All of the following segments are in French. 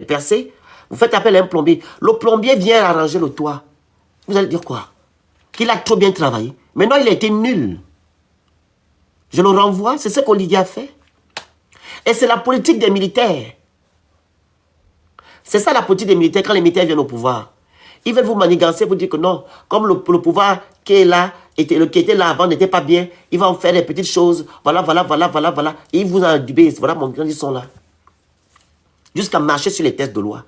percé, vous faites appel à un plombier. Le plombier vient arranger le toit. Vous allez dire quoi? Qu'il a trop bien travaillé. Maintenant, il a été nul. Je le renvoie, c'est ce qu'Olivier a fait. Et c'est la politique des militaires. C'est ça la politique des militaires quand les militaires viennent au pouvoir. Ils veulent vous manigancer, vous dire que non, comme le pouvoir qui est là, qui était là avant n'était pas bien, il va en faire des petites choses, voilà. Et ils vous adubent, voilà mon grand, ils sont là. Jusqu'à marcher sur les tests de loi.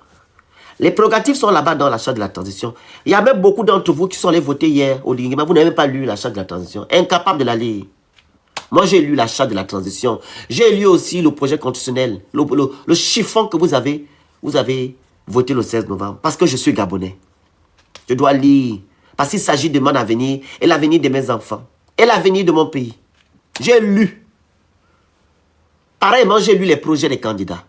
Les prérogatives sont là-bas dans la charte de la transition. Il y a même beaucoup d'entre vous qui sont allés voter hier au Lingema. Vous n'avez même pas lu la charte de la transition. Incapable de la lire. Moi, j'ai lu la charte de la transition. J'ai lu aussi le projet constitutionnel, le chiffon que vous avez voté le 16 novembre. Parce que je suis Gabonais. Je dois lire. Parce qu'il s'agit de mon avenir et l'avenir de mes enfants. Et l'avenir de mon pays. J'ai lu. Pareillement, j'ai lu les projets des candidats.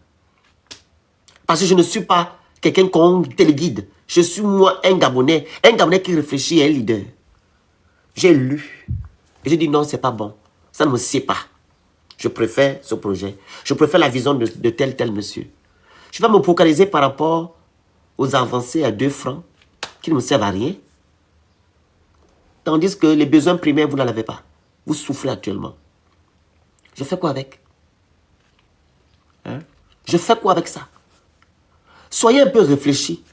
Parce que je ne suis pas quelqu'un qu'on téléguide. Je suis moi un Gabonais qui réfléchit et un leader. J'ai lu. Et j'ai dit non, c'est pas bon. Ça ne me sied pas. Je préfère ce projet. Je préfère la vision de tel monsieur. Je vais me focaliser par rapport aux avancées à 2 francs qui ne me servent à rien. Tandis que les besoins primaires, vous n'en avez pas. Vous souffrez actuellement. Je fais quoi avec? Hein? Je fais quoi avec ça? Soyez un peu réfléchis.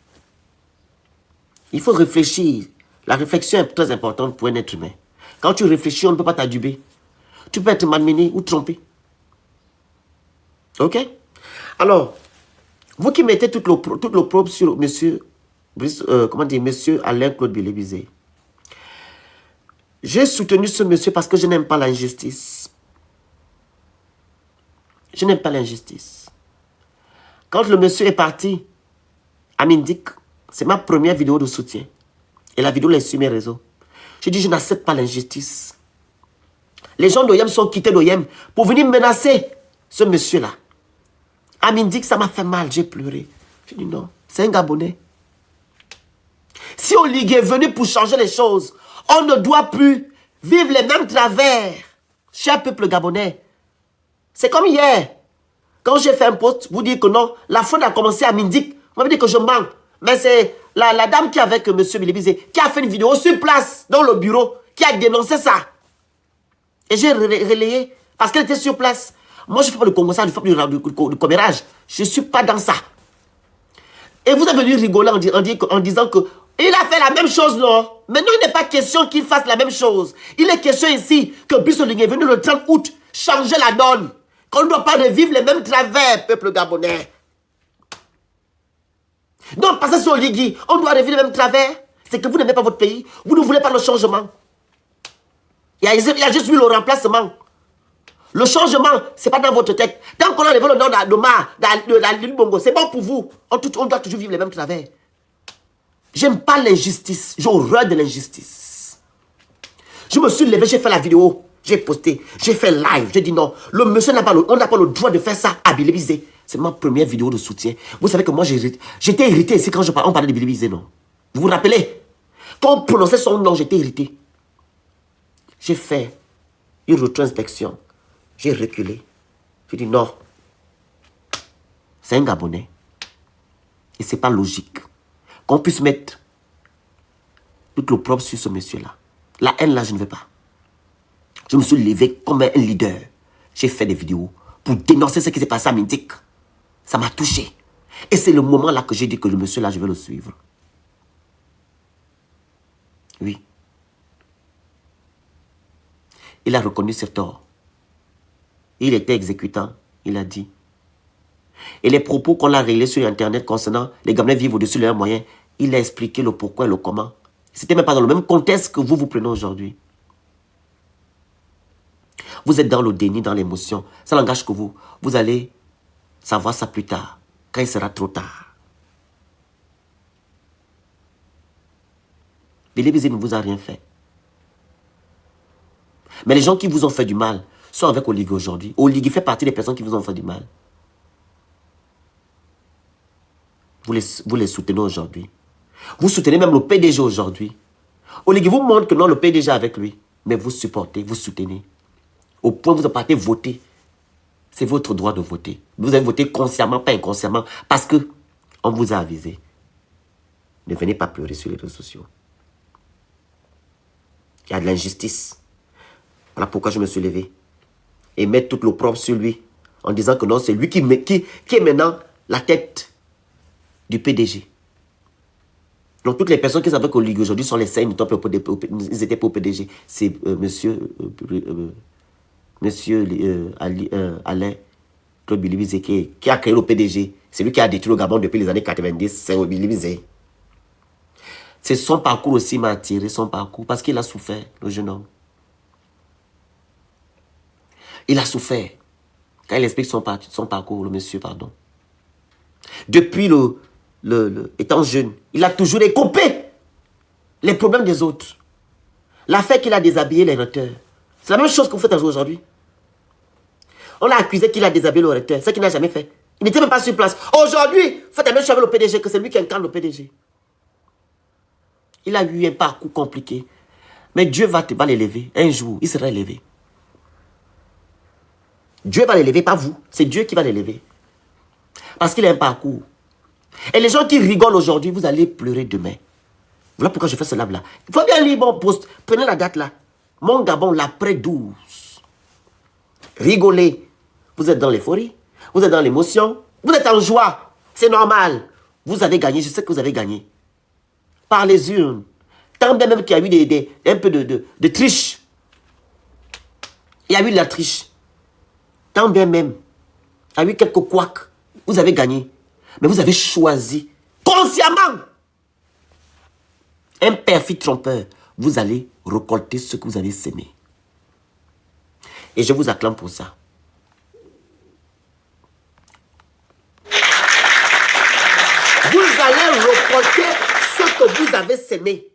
Il faut réfléchir. La réflexion est très importante pour un être humain. Quand tu réfléchis, on ne peut pas t'aduber. Tu peux être malmené ou trompé. Ok? Alors, vous qui mettez toute l'opprobre sur monsieur, monsieur Alain-Claude Billy-Bizet. J'ai soutenu ce monsieur parce que je n'aime pas l'injustice. Je n'aime pas l'injustice. Quand le monsieur est parti à Mindik, c'est ma première vidéo de soutien. Et la vidéo est sur mes réseaux. J'ai dit, je n'accepte pas l'injustice. Les gens d'Oyem sont quittés d'Oyem pour venir menacer ce monsieur-là. À Mindik, ça m'a fait mal, j'ai pleuré. J'ai dit non, c'est un Gabonais. Si Oligui est venu pour changer les choses, on ne doit plus vivre les mêmes travers. Cher peuple gabonais, c'est comme hier. Quand j'ai fait un post, vous dites que non, la faute a commencé à Mindik. Vous m'avez dit que je mens. Mais c'est la dame qui est avec M. Billy-Bizet qui a fait une vidéo sur place, dans le bureau, qui a dénoncé ça. Et j'ai relayé parce qu'elle était sur place. Moi, je ne fais pas de congossage, je ne fais pas du commérage. Je ne suis pas dans ça. Et vous êtes venu rigoler en disant que il a fait la même chose, non? Maintenant, il n'est pas question qu'il fasse la même chose. Il est question ici que Brice Oligui est venu le 30 août changer la donne. Qu'on ne doit pas revivre les mêmes travers, peuple gabonais. Non, parce que c'est Oligui, on doit revivre les mêmes travers. C'est que vous n'aimez pas votre pays. Vous ne voulez pas le changement. Il y a juste eu le remplacement. Le changement, ce n'est pas dans votre tête. Tant qu'on a levé le nom de l'île Bongo, c'est bon pour vous. On doit toujours vivre les mêmes travers. J'aime pas l'injustice. J'ai horreur de l'injustice. Je me suis levé, j'ai fait la vidéo, j'ai posté, j'ai fait live. J'ai dit non, le monsieur n'a pas on n'a pas le droit de faire ça à Billy-Bizet. C'est ma première vidéo de soutien. Vous savez que moi, j'étais irrité ici quand on parlait de Billy-Bizet, non? Vous vous rappelez? Quand on prononçait son nom, j'étais irrité. J'ai fait une rétrospection. J'ai reculé. J'ai dit non. C'est un Gabonais. Et c'est pas logique qu'on puisse mettre tout l'opprobre sur ce monsieur-là. La haine, là, je ne veux pas. Je me suis levé comme un leader. J'ai fait des vidéos pour dénoncer ce qui s'est passé à Mindik. Ça m'a touché. Et c'est le moment là que j'ai dit que le monsieur-là, je vais le suivre. Oui. Il a reconnu ses torts. Il était exécutant, il a dit. Et les propos qu'on a réglés sur Internet concernant les Gabonais vivent au-dessus de leurs moyens, il a expliqué le pourquoi et le comment. C'était même pas dans le même contexte que vous prenez aujourd'hui. Vous êtes dans le déni, dans l'émotion. Ça n'engage que vous. Vous allez savoir ça plus tard, quand il sera trop tard. Billy-Bizet ne vous a rien fait. Mais les gens qui vous ont fait du mal sont avec Oligui aujourd'hui. Oligui fait partie des personnes qui vous ont fait du mal. Vous les soutenez aujourd'hui. Vous soutenez même le PDG aujourd'hui. Oligui vous montre que non, le PDG est avec lui. Mais vous supportez, vous soutenez. Au point où vous partez voter. C'est votre droit de voter. Vous avez voté consciemment, pas inconsciemment. Parce que On vous a avisé. Ne venez pas pleurer sur les réseaux sociaux. Il y a de l'injustice. Voilà pourquoi je me suis levé. Et mettre toute l'opprobre sur lui. En disant que non, c'est lui qui est maintenant la tête du PDG. Donc toutes les personnes qui savaient qu'au Ligue aujourd'hui sont les saints, ils n'étaient pas au PDG. C'est monsieur Alain Claude Bilibizé qui a créé le PDG. C'est lui qui a détruit le Gabon depuis les années 90. C'est Bilibizé. C'est son parcours aussi m'a attiré, son parcours, parce qu'il a souffert, le jeune homme. Il a souffert. Quand il explique son parcours, le monsieur, pardon. Depuis étant jeune, il a toujours écopé les problèmes des autres. L'affaire qu'il a déshabillé les recteurs. C'est la même chose que vous faites aujourd'hui. On l'a accusé qu'il a déshabillé le recteur, ce qu'il n'a jamais fait. Il n'était même pas sur place. Aujourd'hui, vous faites la même chose avec le PDG, que c'est lui qui incarne le PDG. Il a eu un parcours compliqué. Mais Dieu va l'élever. Un jour, il sera élevé. Dieu va l'élever, pas vous. C'est Dieu qui va l'élever. Parce qu'il a un parcours. Et les gens qui rigolent aujourd'hui, vous allez pleurer demain. Voilà pourquoi je fais ce live-là. Il faut bien lire mon post. Prenez la date là. Mon Gabon, l'après 12. Rigolez. Vous êtes dans l'euphorie. Vous êtes dans l'émotion. Vous êtes en joie. C'est normal. Vous avez gagné. Je sais que vous avez gagné. Par les urnes. Tant bien même qu'il y a eu un peu de triche. Il y a eu de la triche. Tant bien même. Il y a eu quelques couacs. Vous avez gagné. Mais vous avez choisi consciemment un perfide trompeur. Vous allez récolter ce que vous avez sémé. Et je vous acclame pour ça. Vous allez récolter ce que vous avez sémé.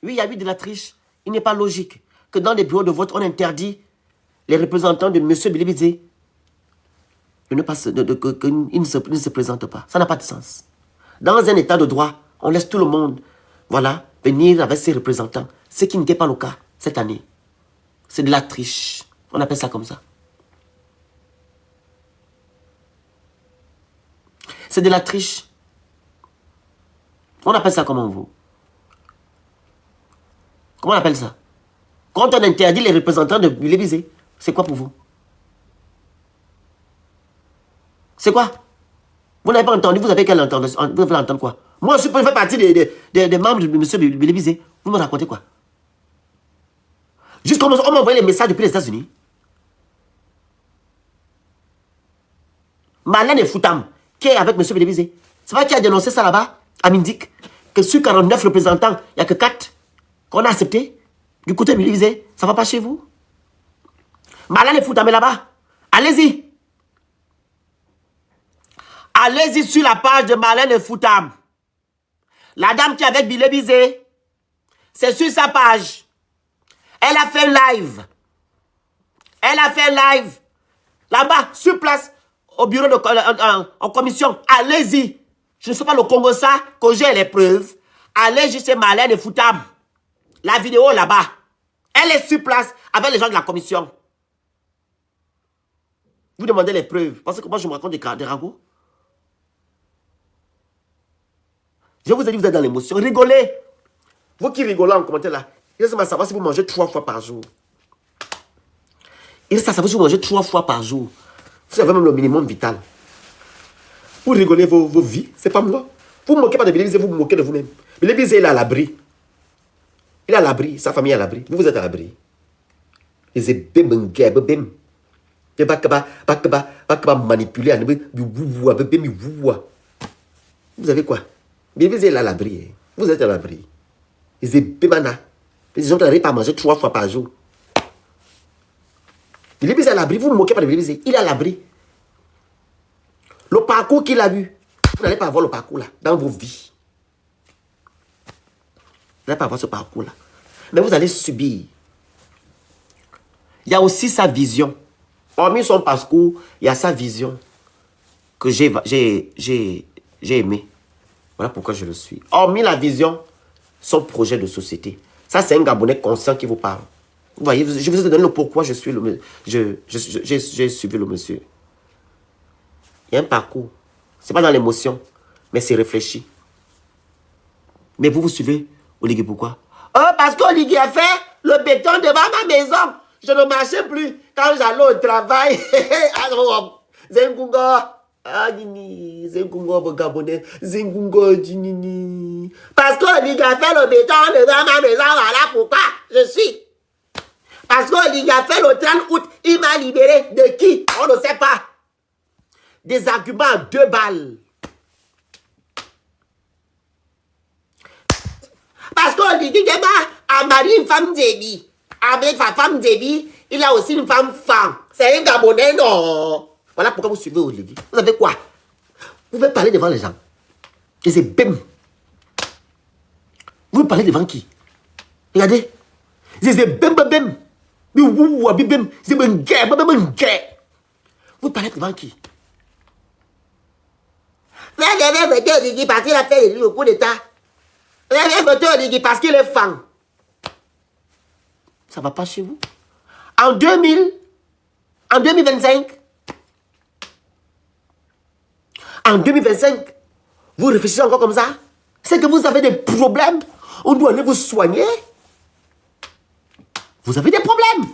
Oui, il y a eu de la triche. Il n'est pas logique que dans les bureaux de vote, on interdit les représentants de M. Bilibizé qu'ils ne se présentent pas. Ça n'a pas de sens. Dans un état de droit, on laisse tout le monde, voilà, venir avec ses représentants. Ce qui n'était pas le cas cette année. C'est de la triche. On appelle ça comme ça. C'est de la triche. On appelle ça comment vous? Comment on appelle ça? Quand on interdit les représentants de Bilibizé, c'est quoi pour vous? C'est quoi? Vous n'avez pas entendu, vous avez qu'à l'entendre. Vous voulez entendre quoi? Moi, je fais partie des membres de M. Bilibizé. Vous me racontez quoi? Juste comme on m'a envoyé les messages depuis les États-Unis. Marlène et Foutam, qui est avec M. Bilibizé. C'est pas qui a dénoncé ça là-bas, à Mindic, que sur 49 représentants, il n'y a que 4 qu'on a accepté. Du côté de Bilibizé, ça ne va pas chez vous? Marlène et Foutam est là-bas. Allez-y. Allez-y sur la page de Marlène et Foutam. La dame qui est avec Bilibizé, c'est sur sa page. Elle a fait live. Elle a fait live. Là-bas, sur place, au bureau en commission. Allez-y. Je ne fais pas le Congo ça, que j'ai les preuves. Allez-y chez Marlène et Foutam. La vidéo là-bas. Elle est sur place avec les gens de la commission. Vous demandez les preuves. Parce que moi, je me raconte des ragots. Je vous ai dit, vous êtes dans l'émotion. Rigolez. Vous qui rigolez en commentaire là, il reste à savoir si vous mangez 3 fois par jour. Il reste à savoir si vous mangez 3 fois par jour. Vous avez même le minimum vital. Vous rigolez vos vies, c'est pas moi. Vous ne moquez pas de Bilibizé, vous vous moquez de vous-même. Bilibizé, il est à l'abri. Il est à l'abri, sa famille est à l'abri. Vous, vous êtes à l'abri. Vous avez quoi? Bilibizé, il est à l'abri. Vous êtes à l'abri. Les gens n'arrivent pas à manger 3 fois par jour. Bilibizé est à l'abri. Vous ne moquez pas de Bilibizé. Il est à l'abri. Le parcours qu'il a eu, vous n'allez pas avoir le parcours là, dans vos vies. Vous n'allez pas avoir ce parcours là. Mais vous allez subir. Il y a aussi sa vision. Hormis son parcours, il y a sa vision que j'ai aimé. Voilà pourquoi je le suis. Hormis la vision, son projet de société. Ça, c'est un Gabonais conscient qui vous parle. Vous voyez, je vous ai donné le pourquoi je suis j'ai suivi le monsieur. Il y a un parcours. Ce n'est pas dans l'émotion, mais c'est réfléchi. Mais vous suivez Oligui, pourquoi? Oh, parce qu'Oligui a fait le béton devant ma maison. Je ne marchais plus quand j'allais au travail. Zengungo. Ah, Nini. Zengungo, Gabonais. Zengungo, Nini. Parce qu'Oligui a fait le béton devant ma maison. Voilà pourquoi je suis. Parce qu'Oligui a fait le 30 août. Il m'a libéré. De qui? On ne sait pas. Des arguments à 2 balles. Parce qu'Oligui a marié une femme Déby. Avec sa femme Déby, il a aussi une femme femme. C'est un Gabonais, non? Voilà pourquoi vous suivez Oligui. Vous savez quoi? Vous pouvez parler devant les gens. Et c'est bim. Vous parlez devant qui? Regardez. C'est bim, bim, bim. Vous parlez devant qui? Vous avez voté Oligui parce qu'il a fait le coup d'État. Vous avez voté Oligui parce qu'il est fan. Ça ne va pas chez vous. En 2025, vous réfléchissez encore comme ça? C'est que vous avez des problèmes. On doit aller vous soigner. Vous avez des problèmes.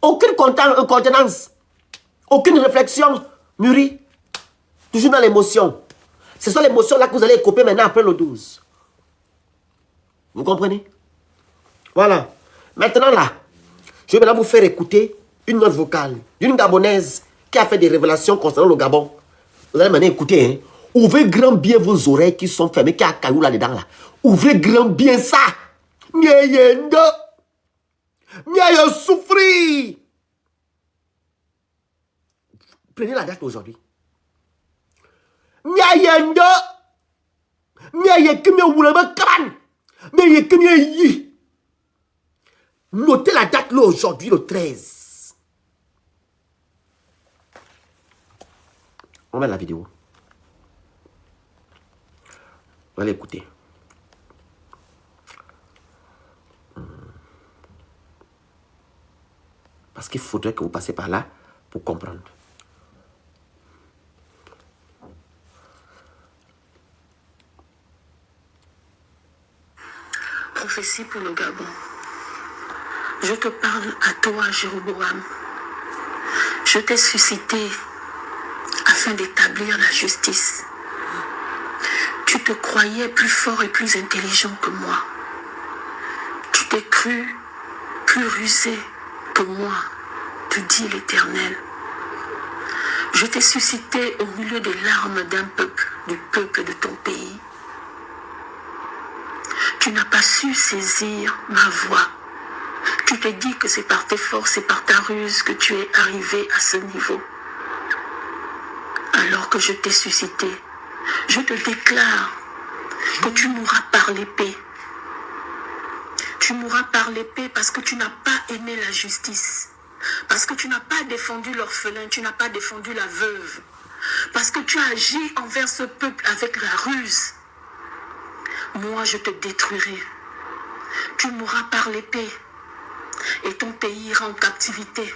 Aucune contenance. Aucune réflexion mûrie. Toujours dans l'émotion. Ce sont les émotions là que vous allez couper maintenant après le 12. Vous comprenez? Voilà. Maintenant là, je vais maintenant vous faire écouter une note vocale d'une Gabonaise qui a fait des révélations concernant le Gabon. Vous allez maintenant écouter, hein. Ouvrez grand bien vos oreilles qui sont fermées, qui a caillou là-dedans là. Ouvrez grand bien ça. Nyayendo. Nyayo souffrir. Prenez la date aujourd'hui. Nyayendo. Nyaye kimye wulama kaban. Nyaye kimye yi. Notez la date là aujourd'hui, le 13. On met la vidéo. On va l'écouter. Parce qu'il faudrait que vous passiez par là pour comprendre. Prophétie pour le Gabon. Je te parle à toi, Jéroboam. Je t'ai suscité afin d'établir la justice. Tu te croyais plus fort et plus intelligent que moi. Tu t'es cru plus rusé que moi, te dit l'Éternel. Je t'ai suscité au milieu des larmes d'un peuple, du peuple de ton pays. Tu n'as pas su saisir ma voix. Tu t'es dit que c'est par tes forces et par ta ruse que tu es arrivé à ce niveau. Alors que je t'ai suscité, je te déclare que tu mourras par l'épée. Tu mourras par l'épée parce que tu n'as pas aimé la justice. Parce que tu n'as pas défendu l'orphelin, tu n'as pas défendu la veuve. Parce que tu as agi envers ce peuple avec la ruse. Moi, je te détruirai. Tu mourras par l'épée. Et ton pays ira en captivité.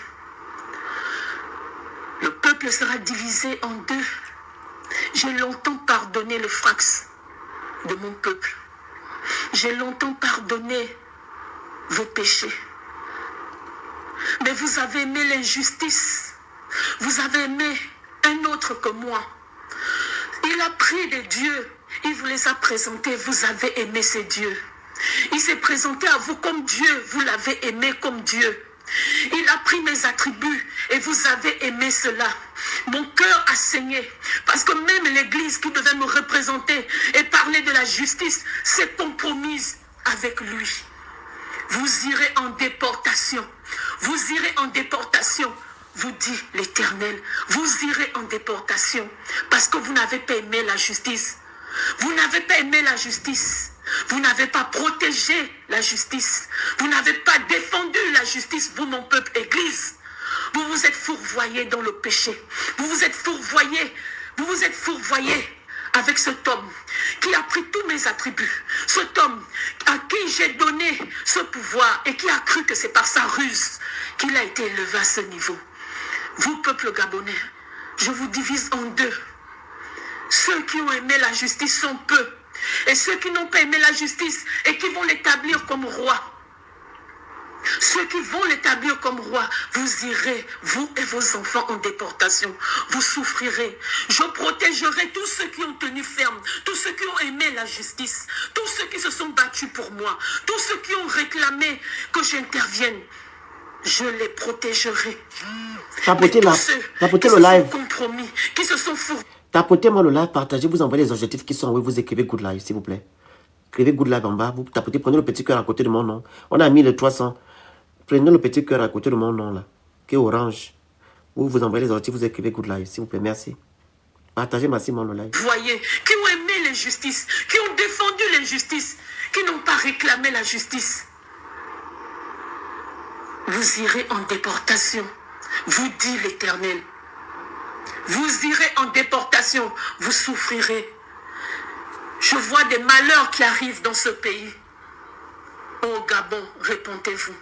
Le peuple sera divisé en deux. J'ai longtemps pardonné le frax de mon peuple. J'ai longtemps pardonné vos péchés. Mais vous avez aimé l'injustice. Vous avez aimé un autre que moi. Il a pris des dieux. Il vous les a présentés. Vous avez aimé ces dieux. Il s'est présenté à vous comme Dieu. Vous l'avez aimé comme Dieu. Il a pris mes attributs et vous avez aimé cela. Mon cœur a saigné parce que même l'Église qui devait me représenter et parler de la justice s'est compromise avec lui. Vous irez en déportation. Vous irez en déportation, vous dit l'Éternel. Vous irez en déportation parce que vous n'avez pas aimé la justice. Vous n'avez pas aimé la justice. Vous n'avez pas protégé la justice. Vous n'avez pas défendu la justice, vous, mon peuple, Église. Vous vous êtes fourvoyés dans le péché. Vous vous êtes fourvoyés. Vous vous êtes fourvoyés avec cet homme qui a pris tous mes attributs. Cet homme à qui j'ai donné ce pouvoir et qui a cru que c'est par sa ruse qu'il a été élevé à ce niveau. Vous, peuple gabonais, je vous divise en deux. Ceux qui ont aimé la justice sont peu. Et ceux qui n'ont pas aimé la justice et qui vont l'établir comme roi. Ceux qui vont l'établir comme roi, vous irez, vous et vos enfants en déportation. Vous souffrirez. Je protégerai tous ceux qui ont tenu ferme, tous ceux qui ont aimé la justice, tous ceux qui se sont battus pour moi, tous ceux qui ont réclamé que j'intervienne. Je les protégerai. Tapotez le live. Compromis, qui se sont fournis. Tapotez-moi le live, partagez, vous envoyez les objectifs qui sont en haut, vous écrivez Good Live, s'il vous plaît. Écrivez Good Live en bas, vous tapotez, prenez le petit cœur à côté de mon nom. On a mis le 300. Prenez le petit cœur à côté de mon nom là, qui est orange. Vous envoyez les objectifs, vous écrivez Good Live, s'il vous plaît, merci. Partagez massivement le live. Voyez, qui ont aimé l'injustice, qui ont défendu l'injustice, qui n'ont pas réclamé la justice. Vous irez en déportation, vous dit l'Éternel. Vous irez en déportation, vous souffrirez. Je vois des malheurs qui arrivent dans ce pays. Ô Gabon, répondez-vous.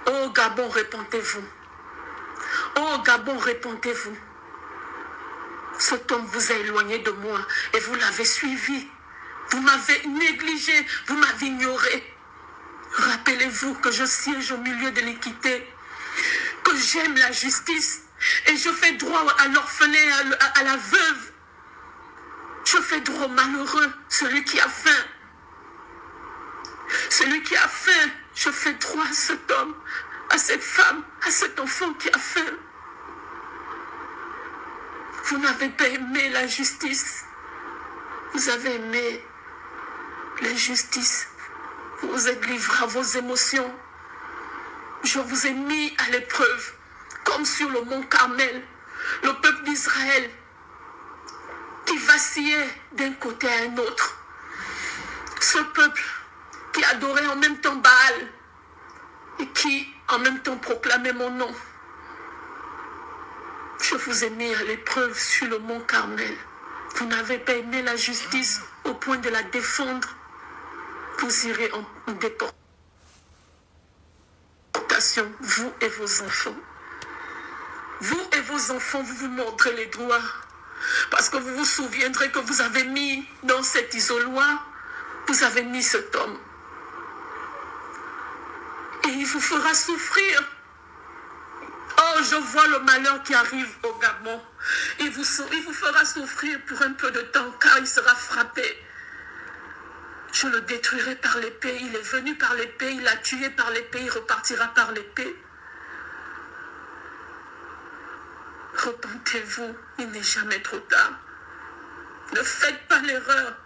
Ô Gabon, répondez-vous. Ô Gabon, répondez-vous. Cet homme vous a éloigné de moi et vous l'avez suivi. Vous m'avez négligé, vous m'avez ignoré. Rappelez-vous que je siège au milieu de l'équité, que j'aime la justice et je fais droit à l'orphelin, à la veuve. Je fais droit au malheureux, celui qui a faim. Celui qui a faim, je fais droit à cet homme, à cette femme, à cet enfant qui a faim. Vous n'avez pas aimé la justice. Vous avez aimé l'injustice. Vous vous êtes livré à vos émotions. Je vous ai mis à l'épreuve, comme sur le mont Carmel, le peuple d'Israël qui vacillait d'un côté à un autre. Ce peuple qui adorait en même temps Baal et qui en même temps proclamait mon nom. Je vous ai mis à l'épreuve sur le mont Carmel. Vous n'avez pas aimé la justice au point de la défendre. Vous irez en déportation, vous et vos enfants. Vous et vos enfants, vous vous mordrez les doigts. Parce que vous vous souviendrez que vous avez mis dans cet isoloir, vous avez mis cet homme. Et il vous fera souffrir. Oh, je vois le malheur qui arrive au Gabon. Il vous fera souffrir pour un peu de temps, car il sera frappé. Je le détruirai par l'épée. Il est venu par l'épée, il a tué par l'épée, il repartira par l'épée. Repentez-vous, il n'est jamais trop tard. Ne faites pas l'erreur.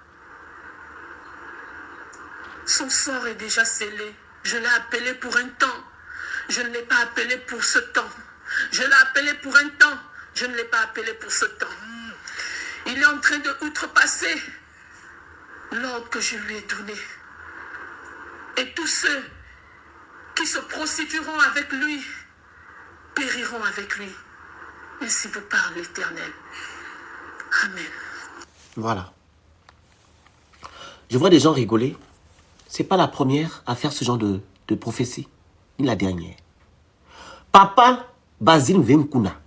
Son sort est déjà scellé. Je l'ai appelé pour un temps. Je ne l'ai pas appelé pour ce temps. Je l'ai appelé pour un temps. Je ne l'ai pas appelé pour ce temps. Il est en train de outrepasser l'ordre que je lui ai donné. Et tous ceux qui se prostitueront avec lui périront avec lui. Ainsi vous parle l'Éternel. Amen. Voilà. Je vois des gens rigoler. C'est pas la première à faire ce genre de prophétie, ni la dernière. Papa Basile Venkuna,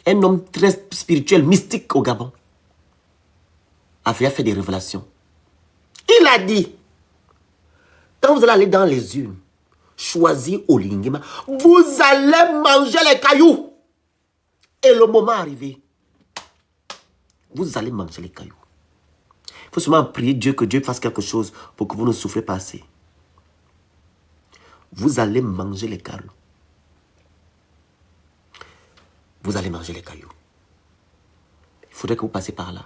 un homme très spirituel, mystique au Gabon, avait fait des révélations. Il a dit, quand vous allez aller dans les urnes, choisir Olingema, vous allez manger les cailloux. Et le moment arrivé, vous allez manger les cailloux. Il faut seulement prier Dieu, que Dieu fasse quelque chose pour que vous ne souffrez pas assez. Vous allez manger les cailloux. Vous allez manger les cailloux. Il faudrait que vous passiez par là.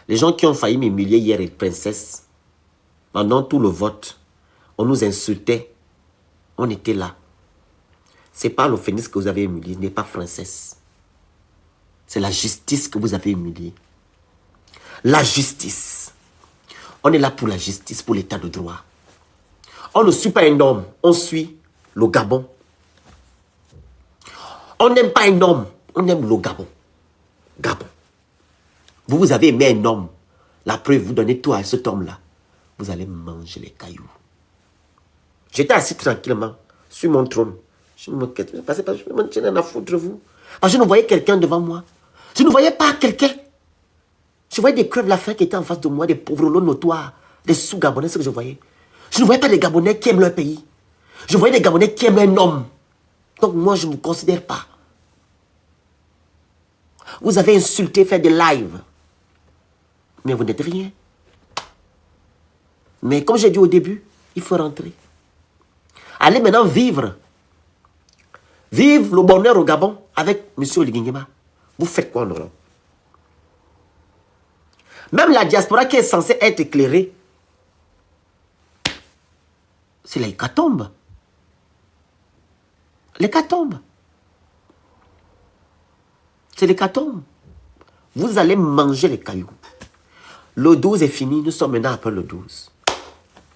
Les gens qui ont failli m'humilier hier, et princesse, pendant tout le vote, on nous insultait. On était là. Ce n'est pas le phénix que vous avez humilié, ce n'est pas princesse. C'est la justice que vous avez humiliée. La justice. On est là pour la justice, pour l'état de droit. On ne suit pas un homme, on suit le Gabon. On n'aime pas un homme, on aime le Gabon. Gabon. Vous avez aimé un homme. La preuve, vous donnez tout à cet homme-là. Vous allez manger les cailloux. J'étais assis tranquillement sur mon trône. Je me quête, je n'en ai à foutre vous. Parce que je ne voyais quelqu'un devant moi. Je ne voyais pas quelqu'un. Je voyais des crèves la faim qui étaient en face de moi, des pauvres lots notoires, des sous-Gabonais, ce que je voyais. Je ne voyais pas des Gabonais qui aiment leur pays. Je voyais des Gabonais qui aiment un homme. Donc moi, je ne me considère pas. Vous avez insulté, fait des lives. Mais vous n'êtes rien. Mais comme j'ai dit au début, il faut rentrer. Allez maintenant vivre. Vive le bonheur au Gabon avec M. Oligui. Vous faites quoi en Europe? Même la diaspora qui est censée être éclairée, c'est l'hécatombe. L'hécatombe. C'est l'hécatombe. Vous allez manger les cailloux. Le 12 est fini, nous sommes maintenant après le 12.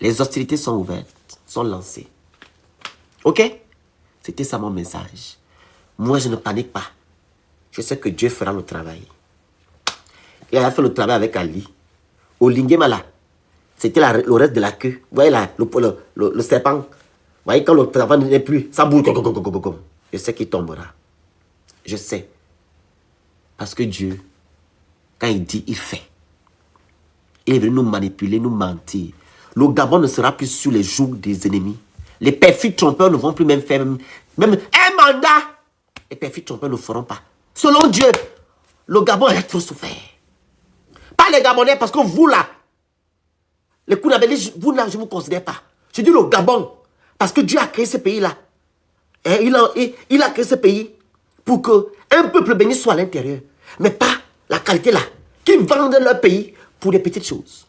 Les hostilités sont ouvertes, sont lancées. Ok? C'était ça mon message. Moi, je ne panique pas. Je sais que Dieu fera le travail. Il a fait le travail avec Ali. Au Lingema, c'était le reste de la queue. Vous voyez là, le serpent. Vous voyez, quand le serpent n'est plus, ça bouge. Je sais qu'il tombera. Je sais. Parce que Dieu, quand il dit, il fait. Il est venu nous manipuler, nous mentir. Le Gabon ne sera plus sur les joues des ennemis. Les perfides trompeurs ne vont plus même faire même un mandat. Les perfides trompeurs ne feront pas. Selon Dieu, le Gabon a trop souffert. Pas les Gabonais, parce que vous là, les Kounabeli, vous là, je ne vous considère pas. Je dis le Gabon, parce que Dieu a créé ce pays-là. Il a créé ce pays pour qu'un peuple béni soit à l'intérieur. Mais pas la qualité là, qui vendent leur pays pour des petites choses.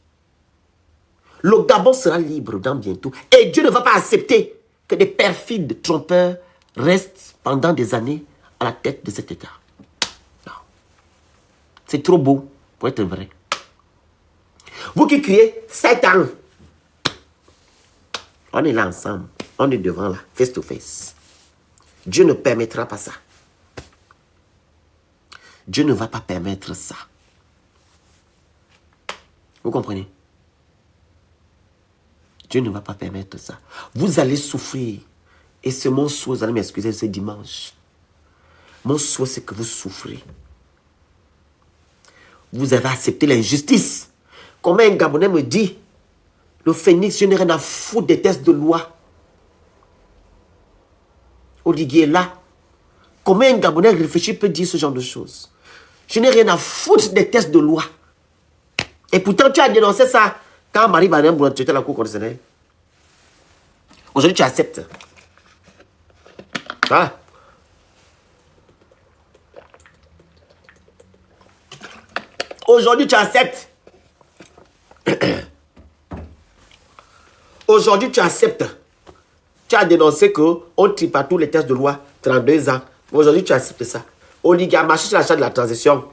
Le Gabon sera libre dans bientôt. Et Dieu ne va pas accepter que des perfides trompeurs restent pendant des années à la tête de cet État. Non. C'est trop beau pour être vrai. Vous qui criez 7 ans. On est là ensemble. On est devant là, face to face. Dieu ne permettra pas ça. Dieu ne va pas permettre ça. Vous comprenez? Dieu ne va pas permettre ça. Vous allez souffrir. Et c'est mon souhait, vous allez m'excuser, c'est dimanche. Mon souhait, c'est que vous souffrez. Vous avez accepté l'injustice. Comme un Gabonais me dit, le phénix, je n'ai rien à foutre des tests de loi. Oligui est là. Comment un Gabonais réfléchi peut dire ce genre de choses? Je n'ai rien à foutre des tests de loi. Et pourtant, tu as dénoncé ça quand Marie Banem tu étais à la cour constitutionnelle. Aujourd'hui, tu acceptes. Ah. Aujourd'hui, tu acceptes. Aujourd'hui, tu acceptes. Tu as dénoncé qu'on tripe à tous les tests de loi, 32 ans. Aujourd'hui, tu acceptes ça. Oligui a marché sur la charte de la transition.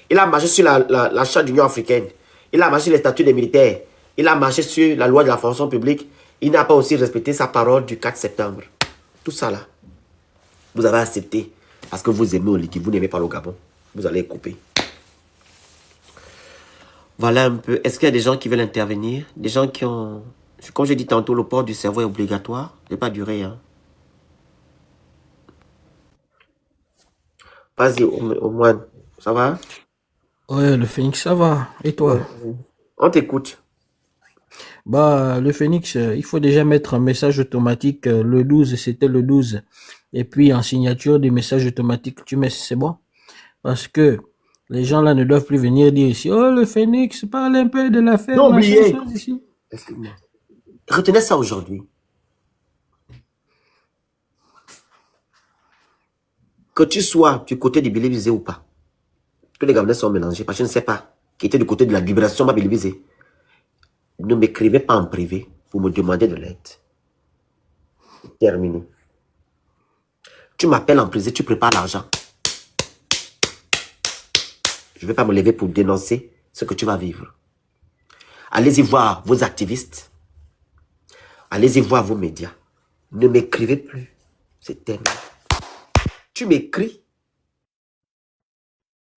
Il a marché sur la charte de l'Union africaine. Il a marché sur les statuts des militaires. Il a marché sur la loi de la fonction publique. Il n'a pas aussi respecté sa parole du 4 septembre. Tout ça là, vous avez accepté. Parce que vous aimez Oligui, vous n'aimez pas le Gabon. Vous allez couper. Voilà un peu. Est-ce qu'il y a des gens qui veulent intervenir? Des gens qui ont... Comme j'ai dit tantôt, le port du cerveau est obligatoire. Il n'est pas duré. Hein. Vas-y, au moins. Ça va? Ouais, le Phoenix, ça va. Et toi? On t'écoute. Bah, le Phoenix, il faut déjà mettre un message automatique. Le 12, c'était le 12. Et puis, en signature des messages automatiques, tu mets, c'est bon? Parce que les gens là ne doivent plus venir dire ici, oh, le Phoenix, parle un peu de l'affaire. Non, oubliez. Excuse-moi. Retenez ça aujourd'hui. Que tu sois du côté du Bilibizé ou pas, que les Gabonais sont mélangés, parce que je ne sais pas, qui était du côté de la libération ma Bilibizé, ne m'écrivez pas en privé pour me demander de l'aide. Terminé. Tu m'appelles en privé, tu prépares l'argent. Je ne vais pas me lever pour dénoncer ce que tu vas vivre. Allez-y voir vos activistes. Allez-y voir vos médias. Ne m'écrivez plus. C'est terminé. Tu m'écris.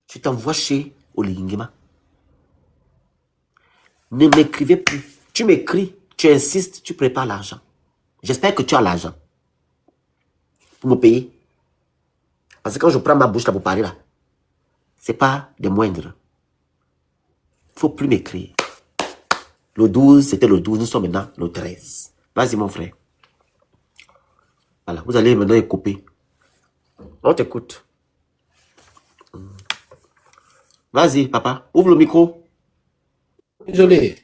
Tu t'envoies chez Oligui. Ne m'écrivez plus. Tu m'écris. Tu insistes. Tu prépares l'argent. J'espère que tu as l'argent pour me payer. Parce que quand je prends ma bouche là pour parler là, c'est pas des moindres. Il ne faut plus m'écrire. Le 12, c'était le 12, nous sommes maintenant le 13. Vas-y mon frère. Voilà, vous allez maintenant écouper. On t'écoute. Vas-y, papa, ouvre le micro. Désolé.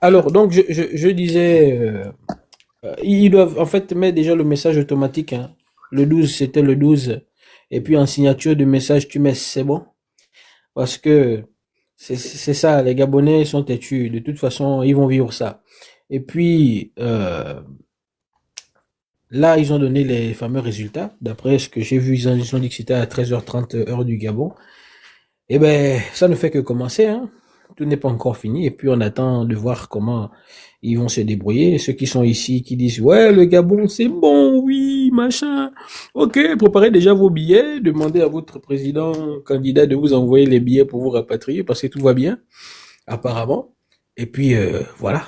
Alors, donc, je disais, ils doivent en fait mettre déjà le message automatique. Hein. Le 12, c'était le 12. Et puis en signature de message, tu mets c'est bon. Parce que c'est ça, les Gabonais sont têtus. De toute façon, ils vont vivre ça. Et puis, là, ils ont donné les fameux résultats. D'après ce que j'ai vu, ils ont dit que c'était à 13h30 heure du Gabon. Eh ben, ça ne fait que commencer, hein. Tout n'est pas encore fini. Et puis, on attend de voir comment ils vont se débrouiller. Ceux qui sont ici, qui disent, ouais, le Gabon, c'est bon, oui, machin. Ok, préparez déjà vos billets. Demandez à votre président, candidat, de vous envoyer les billets pour vous rapatrier parce que tout va bien, apparemment. Et puis, voilà.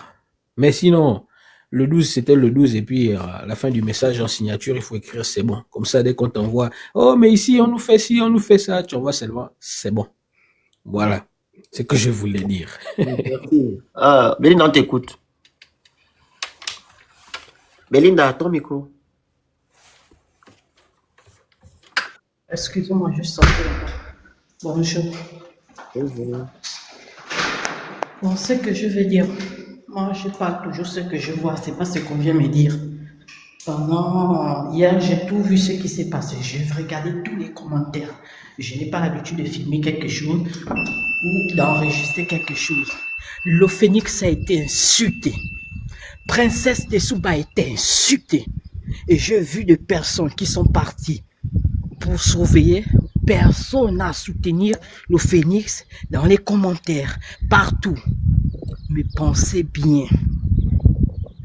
Mais sinon, le 12, c'était le 12. Et puis, à la fin du message en signature, il faut écrire c'est bon. Comme ça, dès qu'on t'envoie, oh, mais ici, on nous fait ci, on nous fait ça, tu envoies seulement c'est bon. Voilà. C'est ce que je voulais dire. Merci. Belinda, on t'écoute. Belinda, ton micro. Excusez-moi, juste sortir là-bas. Bonjour. Bonjour. Bon, ce que je veux dire, moi je parle toujours ce que je vois, c'est pas ce qu'on vient me dire. Pendant hier, j'ai tout vu ce qui s'est passé. J'ai regardé tous les commentaires. Je n'ai pas l'habitude de filmer quelque chose ou d'enregistrer quelque chose. Le Phénix a été insulté. Princesse Tessouba a été insultée. Et j'ai vu des personnes qui sont parties pour surveiller. Personne n'a soutenir le Phénix dans les commentaires, partout. Mais pensez bien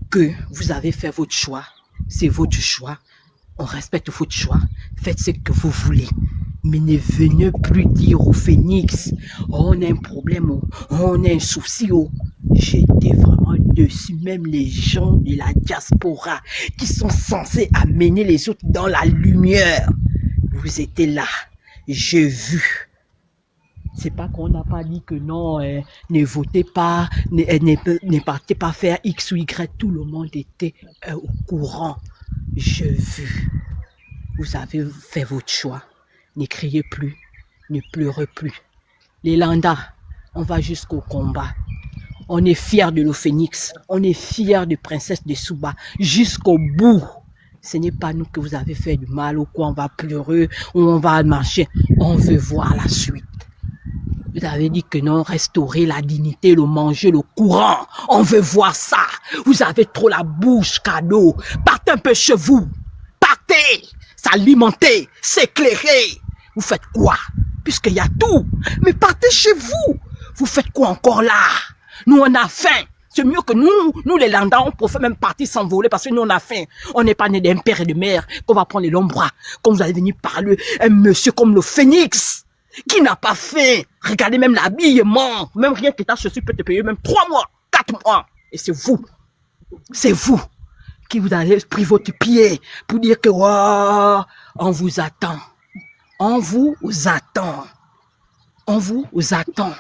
que vous avez fait votre choix. C'est votre choix. On respecte votre choix. Faites ce que vous voulez. Mais ne venez plus dire au Phénix, oh, on a un problème, oh, on a un souci. Oh. J'étais vraiment dessus. Même les gens de la diaspora qui sont censés amener les autres dans la lumière. Vous étiez là. J'ai vu. C'est pas qu'on n'a pas dit que non, ne votez pas, ne partez pas faire X ou Y. Tout le monde était au courant. J'ai vu. Vous avez fait votre choix. Ne criez plus, ne pleurez plus. Les Landa, on va jusqu'au combat. On est fiers de le Phénix. On est fiers de Princesse Tessouba jusqu'au bout. Ce n'est pas nous que vous avez fait du mal ou quoi on va pleurer ou on va marcher. On veut voir la suite. Vous avez dit que non, restaurer la dignité, le manger, le courant. On veut voir ça. Vous avez trop la bouche cadeau. Partez un peu chez vous. Partez. S'alimenter, s'éclairer. Vous faites quoi? Puisqu'il y a tout. Mais partez chez vous. Vous faites quoi encore là? Nous, on a faim. C'est mieux que nous les Landa, on préfère même partir s'envoler parce que nous, on a faim. On n'est pas né d'un père et de mère qu'on va prendre les longs bras. Comme vous allez venir parler, un monsieur comme le Phénix, qui n'a pas faim. Regardez même l'habillement. Même rien que ta chaussure peut te payer même 3 mois, 4 mois. Et c'est vous. C'est vous qui vous allez pris votre pied pour dire que wow, on vous attend. On vous attend. On vous attend.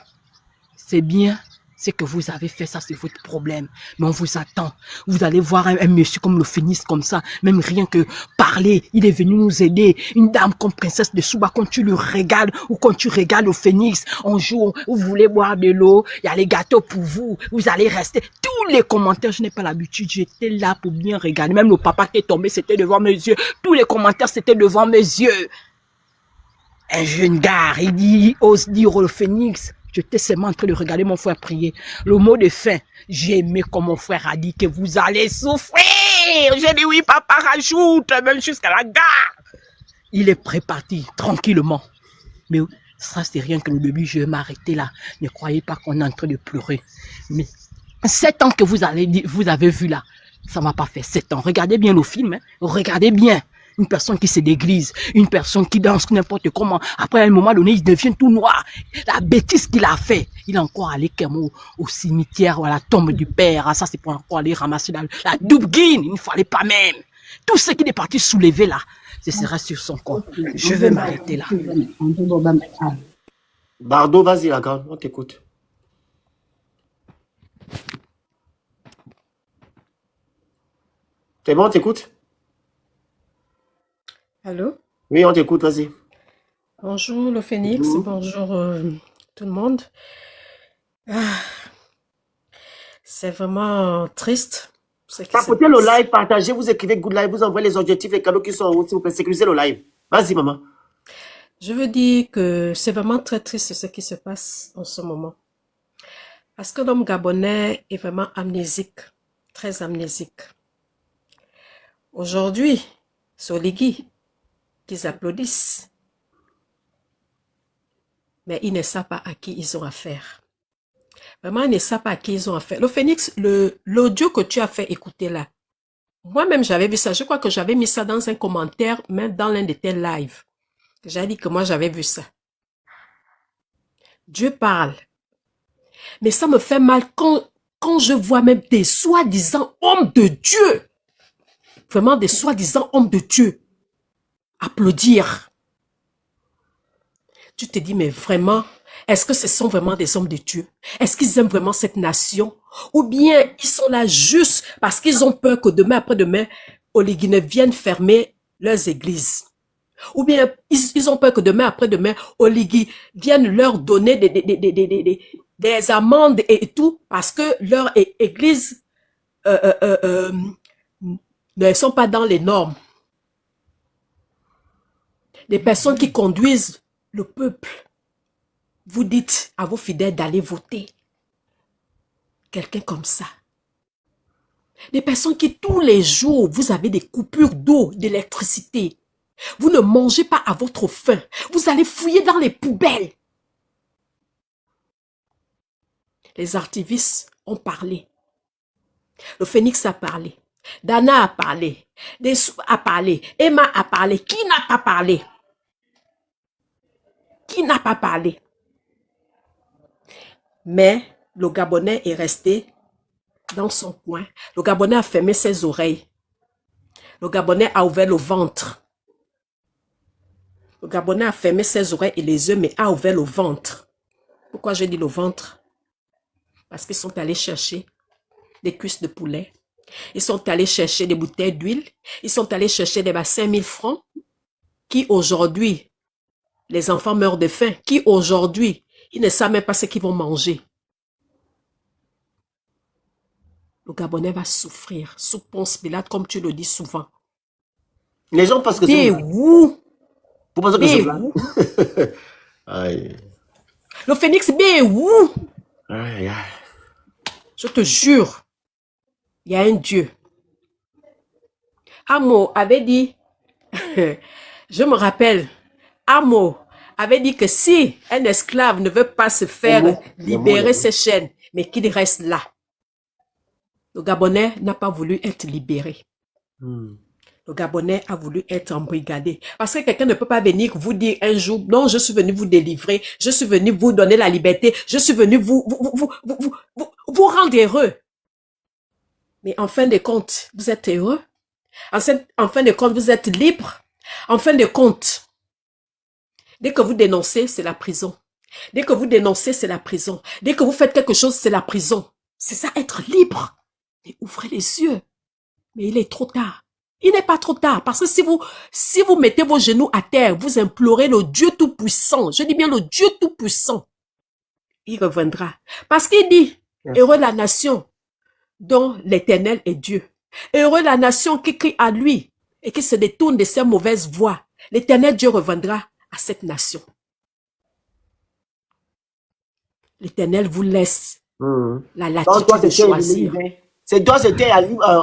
C'est bien. C'est que vous avez fait ça, c'est votre problème. Mais on vous attend. Vous allez voir un monsieur comme le Phénix, comme ça, même rien que parler, il est venu nous aider. Une dame comme Princesse Tessouba, quand tu le regardes ou quand tu regardes le Phénix, un jour, vous voulez boire de l'eau, il y a les gâteaux pour vous, vous allez rester. Tous les commentaires, je n'ai pas l'habitude, j'étais là pour bien regarder. Même le papa qui est tombé, c'était devant mes yeux. Tous les commentaires, c'était devant mes yeux. Un jeune gars, il ose dire au Phénix, j'étais seulement en train de regarder mon frère prier. Le mot de fin, j'ai aimé comme mon frère a dit que vous allez souffrir. J'ai dit oui, papa, rajoute, même jusqu'à la gare. Il est préparti, tranquillement. Mais ça, c'est rien que le début, je vais m'arrêter là. Ne croyez pas qu'on est en train de pleurer. Mais 7 ans que vous avez vu là, ça m'a pas fait 7 ans. Regardez bien le film, hein. Regardez bien. Une personne qui se déglise, une personne qui danse n'importe comment. Après, à un moment donné, il devient tout noir. La bêtise qu'il a fait, il est encore allé au cimetière ou à la tombe du père. Ah, ça, c'est pour encore aller ramasser la double guine. Il ne fallait pas même. Tout ce qui est parti soulever là, ce sera sur son corps. Je vais m'arrêter là. Bardo, vas-y, la grande, on t'écoute. C'est bon, on t'écoute? Allô? Oui, on t'écoute, vas-y. Bonjour le Phénix, bonjour tout le monde. Ah, c'est vraiment triste ce qui se Tapotez le passe. live, partagez, vous écrivez good live, vous envoyez les objectifs, les cadeaux qui sont en haut, s'il vous plaît, sécurisez le live. Vas-y, maman. Je veux dire que c'est vraiment très triste ce qui se passe en ce moment. Parce que l'homme gabonais est vraiment amnésique, très amnésique. Aujourd'hui, c'est Oligui qu'ils applaudissent. Mais ils ne savent pas à qui ils ont affaire. Vraiment, ils ne savent pas à qui ils ont affaire. Le Phénix, l'audio que tu as fait écouter là, moi-même j'avais vu ça. Je crois que j'avais mis ça dans un commentaire, même dans l'un de tes lives. J'ai dit que moi j'avais vu ça. Dieu parle. Mais ça me fait mal quand je vois même des soi-disant hommes de Dieu, vraiment des soi-disant hommes de Dieu, applaudir. Tu te dis, mais vraiment, est-ce que ce sont vraiment des hommes de Dieu? Est-ce qu'ils aiment vraiment cette nation? Ou bien ils sont là juste parce qu'ils ont peur que demain, après-demain, Oligui ne vienne fermer leurs églises? Ou bien ils ont peur que demain, après-demain, Oligui vienne leur donner des amendes et tout parce que leur église ne sont pas dans les normes. Les personnes qui conduisent le peuple, vous dites à vos fidèles d'aller voter. Quelqu'un comme ça. Des personnes qui tous les jours, vous avez des coupures d'eau, d'électricité. Vous ne mangez pas à votre faim. Vous allez fouiller dans les poubelles. Les activistes ont parlé. Le Phénix a parlé. Dana a parlé. Dessou a parlé. Emma a parlé. Qui n'a pas parlé? Qui n'a pas parlé? Mais le Gabonais est resté dans son coin. Le Gabonais a fermé ses oreilles. Le Gabonais a ouvert le ventre. Le Gabonais a fermé ses oreilles et les yeux, mais a ouvert le ventre. Pourquoi je dis le ventre? Parce qu'ils sont allés chercher des cuisses de poulet. Ils sont allés chercher des bouteilles d'huile. Ils sont allés chercher des 5000 francs qui aujourd'hui, les enfants meurent de faim, qui aujourd'hui, ils ne savent même pas ce qu'ils vont manger. Le Gabonais va souffrir sous Ponce Pilate, comme tu le dis souvent. Les gens pensent que c'est Mais une blague. où? Vous pensez que c'est Mais une blague? où? Aïe. Le Phénix, mais où? Aïe, aïe. Je te jure, il y a un Dieu. Amo avait dit, je me rappelle, Amo avait dit que si un esclave ne veut pas se faire libérer ses chaînes, mais qu'il reste là. Le Gabonais n'a pas voulu être libéré. Le Gabonais a voulu être embrigadé. Parce que quelqu'un ne peut pas venir vous dire un jour, non, je suis venu vous délivrer, je suis venu vous donner la liberté, je suis venu vous rendre heureux. Mais en fin de compte, vous êtes heureux? En fin de compte, vous êtes libre? En fin de compte, dès que vous dénoncez, c'est la prison. Dès que vous dénoncez, c'est la prison. Dès que vous faites quelque chose, c'est la prison. C'est ça, être libre. Mais ouvrez les yeux. Mais il est trop tard. Il n'est pas trop tard. Parce que si vous mettez vos genoux à terre, vous implorez le Dieu Tout-Puissant. Je dis bien le Dieu Tout-Puissant. Il reviendra. Parce qu'il dit, heureux la nation dont l'Éternel est Dieu. Heureux la nation qui crie à lui et qui se détourne de ses mauvaises voies. L'Éternel Dieu reviendra à cette nation. L'Éternel vous laisse la latitude de choisir. C'est toi, c'était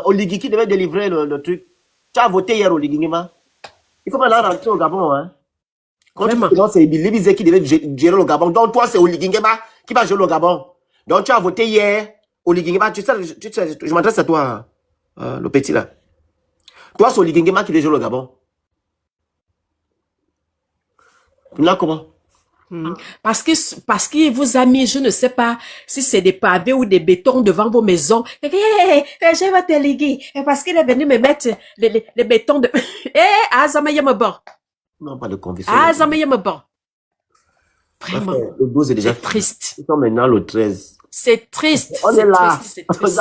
Oligui qui devait délivrer le truc. Tu as voté hier, Oligui. Il faut maintenant rentrer au Gabon. Hein. Quand c'est Libizé qui devait gérer le Gabon. Donc toi, c'est Oligui qui va gérer le Gabon. Donc tu as voté hier, Oligui. Tu sais, je m'adresse à toi, le petit là. Toi, c'est Oligui qui devait gérer le Gabon. Là, comment? Parce qu'il vous a mis, je ne sais pas si c'est des pavés ou des bétons devant vos maisons. Je vais te liguer. Parce qu'il est venu me mettre les bétons de... Azamaye me bon. Non, pas de conviction. Azamaye me bon. Vraiment. Le 12 est déjà C'est triste. Nous sommes maintenant le 13. C'est triste. On est là. C'est triste.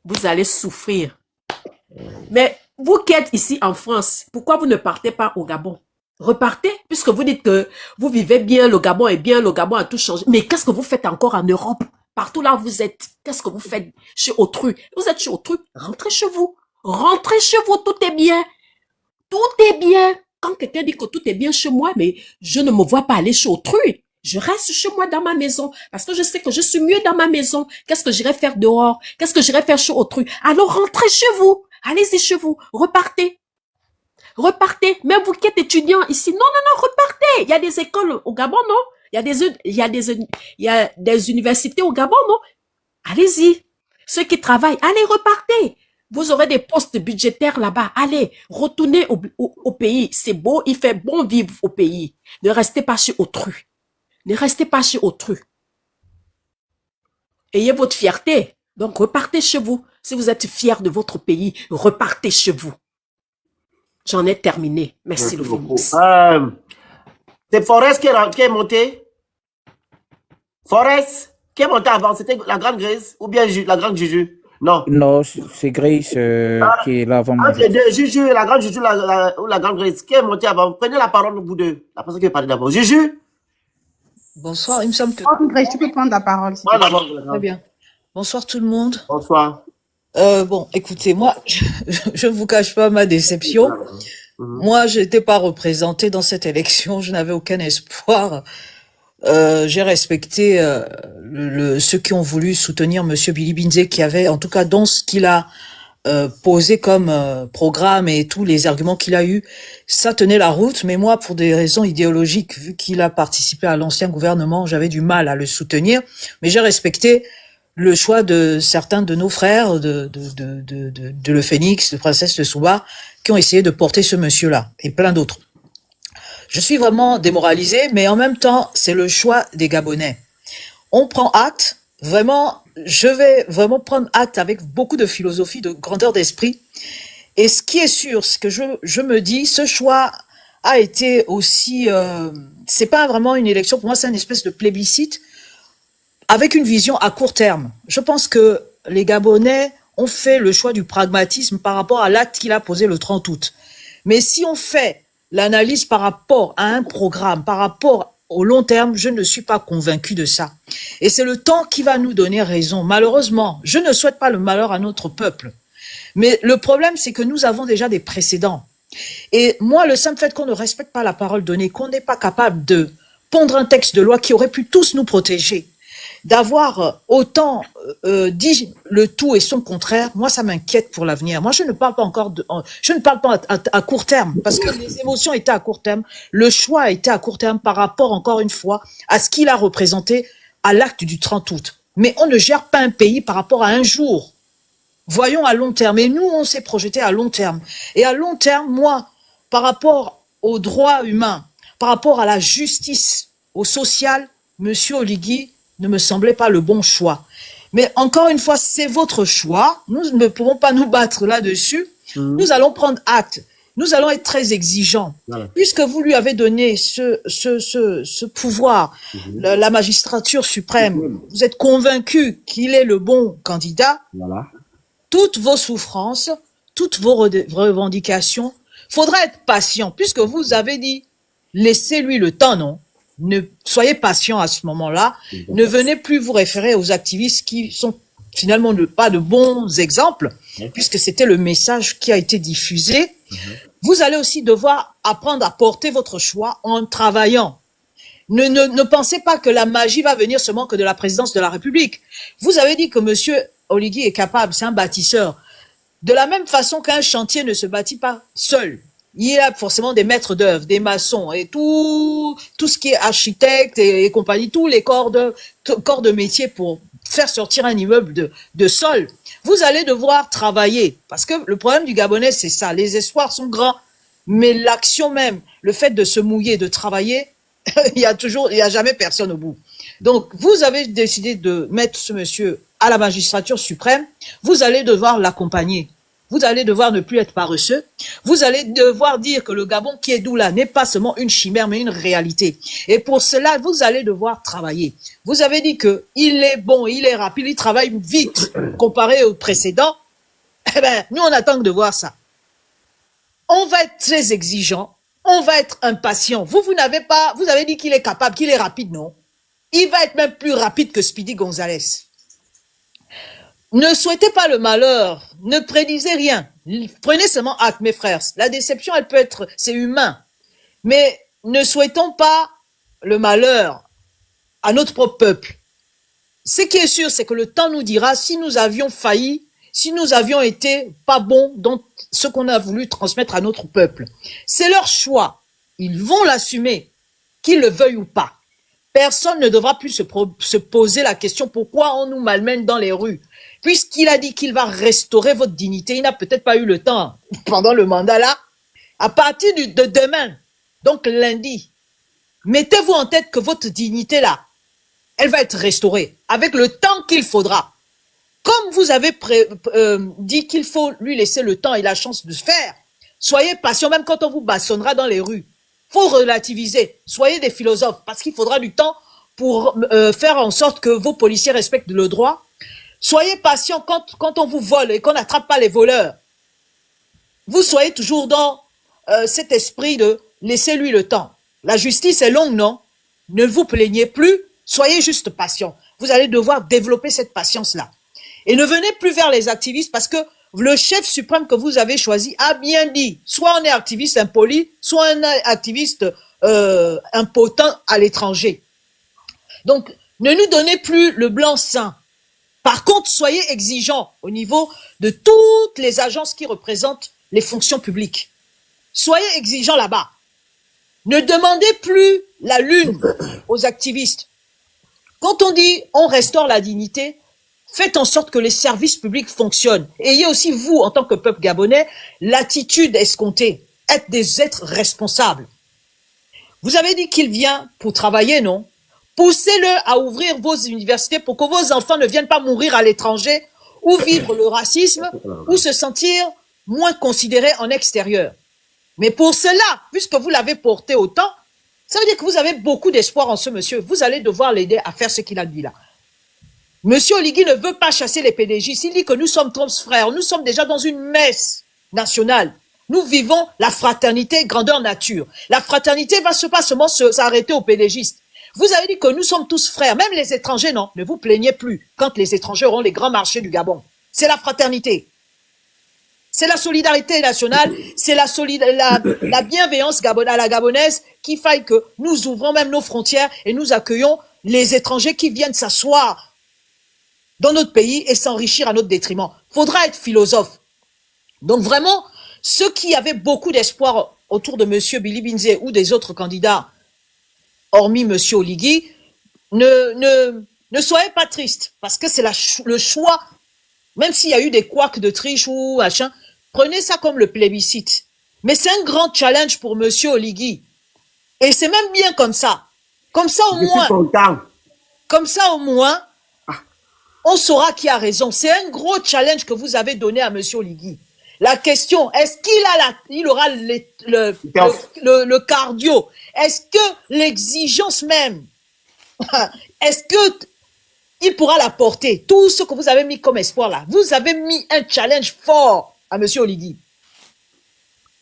Vous allez souffrir. Mais vous qui êtes ici en France, pourquoi vous ne partez pas au Gabon? Repartez, puisque vous dites que vous vivez bien, le Gabon est bien, le Gabon a tout changé. Mais qu'est-ce que vous faites encore en Europe? Partout là où vous êtes, qu'est-ce que vous faites chez autrui? Vous êtes chez autrui, rentrez chez vous. Rentrez chez vous, tout est bien. Tout est bien. Quand quelqu'un dit que tout est bien chez moi, mais je ne me vois pas aller chez autrui. Je reste chez moi dans ma maison parce que je sais que je suis mieux dans ma maison. Qu'est-ce que j'irai faire dehors? Qu'est-ce que j'irai faire chez autrui? Alors rentrez chez vous. Allez-y chez vous. Repartez. Repartez. Même vous qui êtes étudiants ici. Non, repartez. Il y a des écoles au Gabon, non? Il y a des universités au Gabon, non? Allez-y. Ceux qui travaillent, allez, repartez. Vous aurez des postes budgétaires là-bas. Allez, retournez au pays. C'est beau, il fait bon vivre au pays. Ne restez pas chez autrui. Ne restez pas chez autrui. Ayez votre fierté. Donc, repartez chez vous. Si vous êtes fiers de votre pays, repartez chez vous. J'en ai terminé. Merci, le Phoenix. C'est Forest qui est monté. Forest qui est monté avant. C'était la grande Grace ou bien la grande Juju? Non. Non, c'est Grace qui est là avant moi. Entre les deux, Juju et la grande Juju ou la grande Grace, qui est montée avant? Prenez la parole, vous deux. La personne qui est parlée d'abord. Juju? Bonsoir, il me semble que... Grace, tu peux prendre la parole. Très bien. Bonsoir tout le monde. Bonsoir. Bon, écoutez, moi, je ne vous cache pas ma déception. Moi, je n'étais pas représentée dans cette élection, je n'avais aucun espoir. J'ai respecté ceux qui ont voulu soutenir Monsieur Billy Binze, qui avait, en tout cas dans ce qu'il a posé comme programme et tous les arguments qu'il a eu, ça tenait la route. Mais moi, pour des raisons idéologiques, vu qu'il a participé à l'ancien gouvernement, j'avais du mal à le soutenir. Mais j'ai respecté le choix de certains de nos frères, de Le Phénix, de Princesse de Souba, qui ont essayé de porter ce monsieur-là, et plein d'autres. Je suis vraiment démoralisée, mais en même temps, c'est le choix des Gabonais. On prend acte, vraiment, je vais vraiment prendre acte avec beaucoup de philosophie, de grandeur d'esprit. Et ce qui est sûr, ce que je me dis, ce choix a été aussi, c'est pas vraiment une élection, pour moi c'est une espèce de plébiscite, avec une vision à court terme. Je pense que les Gabonais ont fait le choix du pragmatisme par rapport à l'acte qu'il a posé le 30 août. Mais si on fait l'analyse par rapport à un programme, par rapport au long terme, je ne suis pas convaincu de ça. Et c'est le temps qui va nous donner raison. Malheureusement, je ne souhaite pas le malheur à notre peuple. Mais le problème, c'est que nous avons déjà des précédents. Et moi, le simple fait qu'on ne respecte pas la parole donnée, qu'on n'est pas capable de pondre un texte de loi qui aurait pu tous nous protéger, d'avoir autant dit le tout et son contraire, moi ça m'inquiète pour l'avenir. Moi je ne parle pas encore je ne parle pas à court terme, parce que les émotions étaient à court terme, le choix était à court terme par rapport encore une fois à ce qu'il a représenté à l'acte du 30 août. Mais on ne gère pas un pays par rapport à un jour. Voyons à long terme. Et nous on s'est projeté à long terme. Et à long terme, moi, par rapport aux droits humains, par rapport à la justice, au social, Monsieur Oligui ne me semblait pas le bon choix. Mais encore une fois, c'est votre choix. Nous ne pouvons pas nous battre là-dessus. Nous allons prendre acte. Nous allons être très exigeants. Voilà. Puisque vous lui avez donné ce pouvoir, la magistrature suprême, vous êtes convaincu qu'il est le bon candidat. Voilà. Toutes vos souffrances, toutes vos revendications, faudra être patient, puisque vous avez dit, laissez-lui le temps, non? Ne soyez patient à ce moment-là. Ne venez plus vous référer aux activistes qui sont finalement pas de bons exemples, puisque c'était le message qui a été diffusé. Vous allez aussi devoir apprendre à porter votre choix en travaillant. Ne pensez pas que la magie va venir seulement que de la présidence de la République. Vous avez dit que Monsieur Oligui est capable, c'est un bâtisseur. De la même façon qu'un chantier ne se bâtit pas seul. Il y a forcément des maîtres d'œuvre, des maçons et tout ce qui est architecte et compagnie, tous les corps de métier pour faire sortir un immeuble de sol. Vous allez devoir travailler parce que le problème du Gabonais, c'est ça. Les espoirs sont grands, mais l'action même, le fait de se mouiller, de travailler, Il y a jamais personne au bout. Donc, vous avez décidé de mettre ce monsieur à la magistrature suprême. Vous allez devoir l'accompagner. Vous allez devoir ne plus être paresseux. Vous allez devoir dire que le Gabon qui est d'où là n'est pas seulement une chimère, mais une réalité. Et pour cela, vous allez devoir travailler. Vous avez dit que il est bon, il est rapide, il travaille vite comparé au précédent. Eh ben, nous, on attend de voir ça. On va être très exigeant. On va être impatient. Vous n'avez pas, vous avez dit qu'il est capable, qu'il est rapide, non? Il va être même plus rapide que Speedy Gonzalez. Ne souhaitez pas le malheur, ne prédisez rien. Prenez seulement acte, mes frères. La déception, elle peut être, c'est humain. Mais ne souhaitons pas le malheur à notre propre peuple. Ce qui est sûr, c'est que le temps nous dira si nous avions failli, si nous avions été pas bons dans ce qu'on a voulu transmettre à notre peuple. C'est leur choix. Ils vont l'assumer, qu'ils le veuillent ou pas. Personne ne devra plus se poser la question pourquoi on nous malmène dans les rues. Puisqu'il a dit qu'il va restaurer votre dignité, il n'a peut-être pas eu le temps pendant le mandat là. À partir de demain, donc lundi, mettez-vous en tête que votre dignité là, elle va être restaurée avec le temps qu'il faudra. Comme vous avez dit qu'il faut lui laisser le temps et la chance de se faire, soyez patient même quand on vous bâtonnera dans les rues. Faut relativiser, soyez des philosophes parce qu'il faudra du temps pour faire en sorte que vos policiers respectent le droit. Soyez patient quand on vous vole et qu'on n'attrape pas les voleurs. Vous soyez toujours dans cet esprit de laissez-lui le temps. La justice est longue, non? Ne vous plaignez plus, soyez juste patient. Vous allez devoir développer cette patience-là. Et ne venez plus vers les activistes parce que le chef suprême que vous avez choisi a bien dit, soit on est activiste impoli, soit on est activiste impotent à l'étranger. Donc, ne nous donnez plus le blanc-seing. Par contre, soyez exigeants au niveau de toutes les agences qui représentent les fonctions publiques. Soyez exigeants là-bas. Ne demandez plus la lune aux activistes. Quand on dit on restaure la dignité, faites en sorte que les services publics fonctionnent. Ayez aussi, vous, en tant que peuple gabonais, l'attitude escomptée. Être des êtres responsables. Vous avez dit qu'il vient pour travailler, non? Poussez-le à ouvrir vos universités pour que vos enfants ne viennent pas mourir à l'étranger ou vivre le racisme ou se sentir moins considérés en extérieur. Mais pour cela, puisque vous l'avez porté autant, ça veut dire que vous avez beaucoup d'espoir en ce monsieur. Vous allez devoir l'aider à faire ce qu'il a dit là. Monsieur Oligui ne veut pas chasser les PDJ. S'il dit que nous sommes tous frères, nous sommes déjà dans une messe nationale. Nous vivons la fraternité grandeur nature. La fraternité va pas seulement s'arrêter aux PDGistes. Vous avez dit que nous sommes tous frères, même les étrangers, non. Ne vous plaignez plus quand les étrangers auront les grands marchés du Gabon. C'est la fraternité. C'est la solidarité nationale, c'est la bienveillance à la gabonaise qui faille que nous ouvrons même nos frontières et nous accueillons les étrangers qui viennent s'asseoir dans notre pays et s'enrichir à notre détriment. Faudra être philosophe. Donc vraiment, ceux qui avaient beaucoup d'espoir autour de monsieur Billy Binze ou des autres candidats, hormis monsieur Oligui, ne soyez pas tristes, parce que c'est le choix, même s'il y a eu des couacs de triche ou machin, prenez ça comme le plébiscite. Mais c'est un grand challenge pour monsieur Oligui. Et c'est même bien comme ça. Comme ça au moins, on saura qui a raison. C'est un gros challenge que vous avez donné à monsieur Oligui. La question, est-ce qu'il aura le cardio? Est-ce que l'exigence même, est-ce que il pourra la porter? Tout ce que vous avez mis comme espoir là, vous avez mis un challenge fort à monsieur Oligui.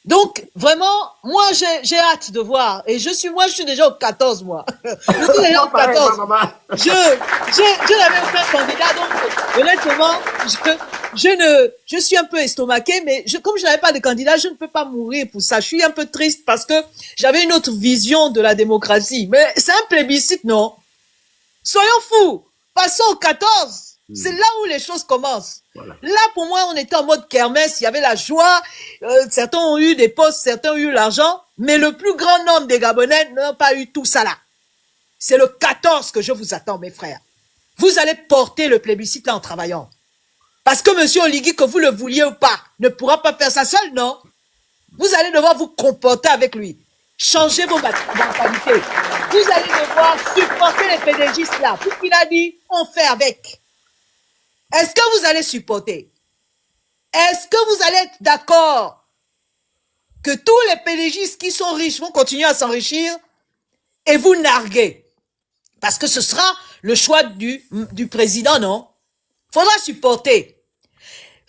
Donc, vraiment, moi, j'ai hâte de voir. Et je suis déjà au 14, moi. Je suis déjà au 14. Je n'avais aucun candidat, donc, honnêtement, je suis un peu estomaqué, mais comme je n'avais pas de candidat, je ne peux pas mourir pour ça. Je suis un peu triste parce que j'avais une autre vision de la démocratie. Mais c'est un plébiscite, non? Soyons fous. Passons au 14. C'est là où les choses commencent. Voilà. Là, pour moi, on était en mode kermesse, il y avait la joie, certains ont eu des postes, certains ont eu l'argent, mais le plus grand nombre des Gabonais n'ont pas eu tout ça là. C'est le 14 que je vous attends, mes frères. Vous allez porter le plébiscite là en travaillant. Parce que monsieur Oligui, que vous le vouliez ou pas, ne pourra pas faire ça seul, non? Vous allez devoir vous comporter avec lui. Changez vos mentalités. Vous allez devoir supporter les pédégistes là. Tout ce qu'il a dit, on fait avec. Est-ce que vous allez supporter? Est-ce que vous allez être d'accord que tous les pédégistes qui sont riches vont continuer à s'enrichir et vous narguer? Parce que ce sera le choix du président, non? Faudra supporter.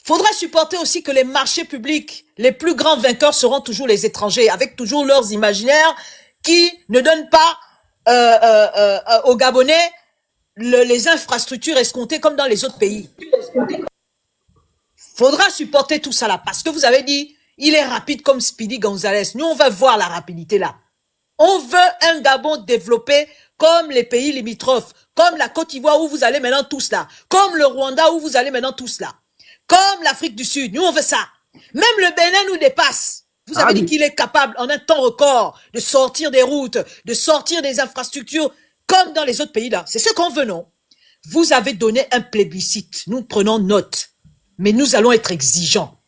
Faudra supporter aussi que les marchés publics, les plus grands vainqueurs seront toujours les étrangers, avec toujours leurs imaginaires qui ne donnent pas aux Gabonais les infrastructures escomptées comme dans les autres pays. Faudra supporter tout ça là, parce que vous avez dit, il est rapide comme Speedy Gonzalez. Nous, on va voir la rapidité là. On veut un Gabon développé comme les pays limitrophes, comme la Côte d'Ivoire où vous allez maintenant tous là, comme le Rwanda où vous allez maintenant tous là, comme l'Afrique du Sud. Nous, on veut ça. Même le Bénin nous dépasse. Vous avez dit qu'il est capable, en un temps record, de sortir des routes, de sortir des infrastructures, comme dans les autres pays là. C'est ce qu'on veut, non? Vous avez donné un plébiscite. Nous prenons note. Mais nous allons être exigeants.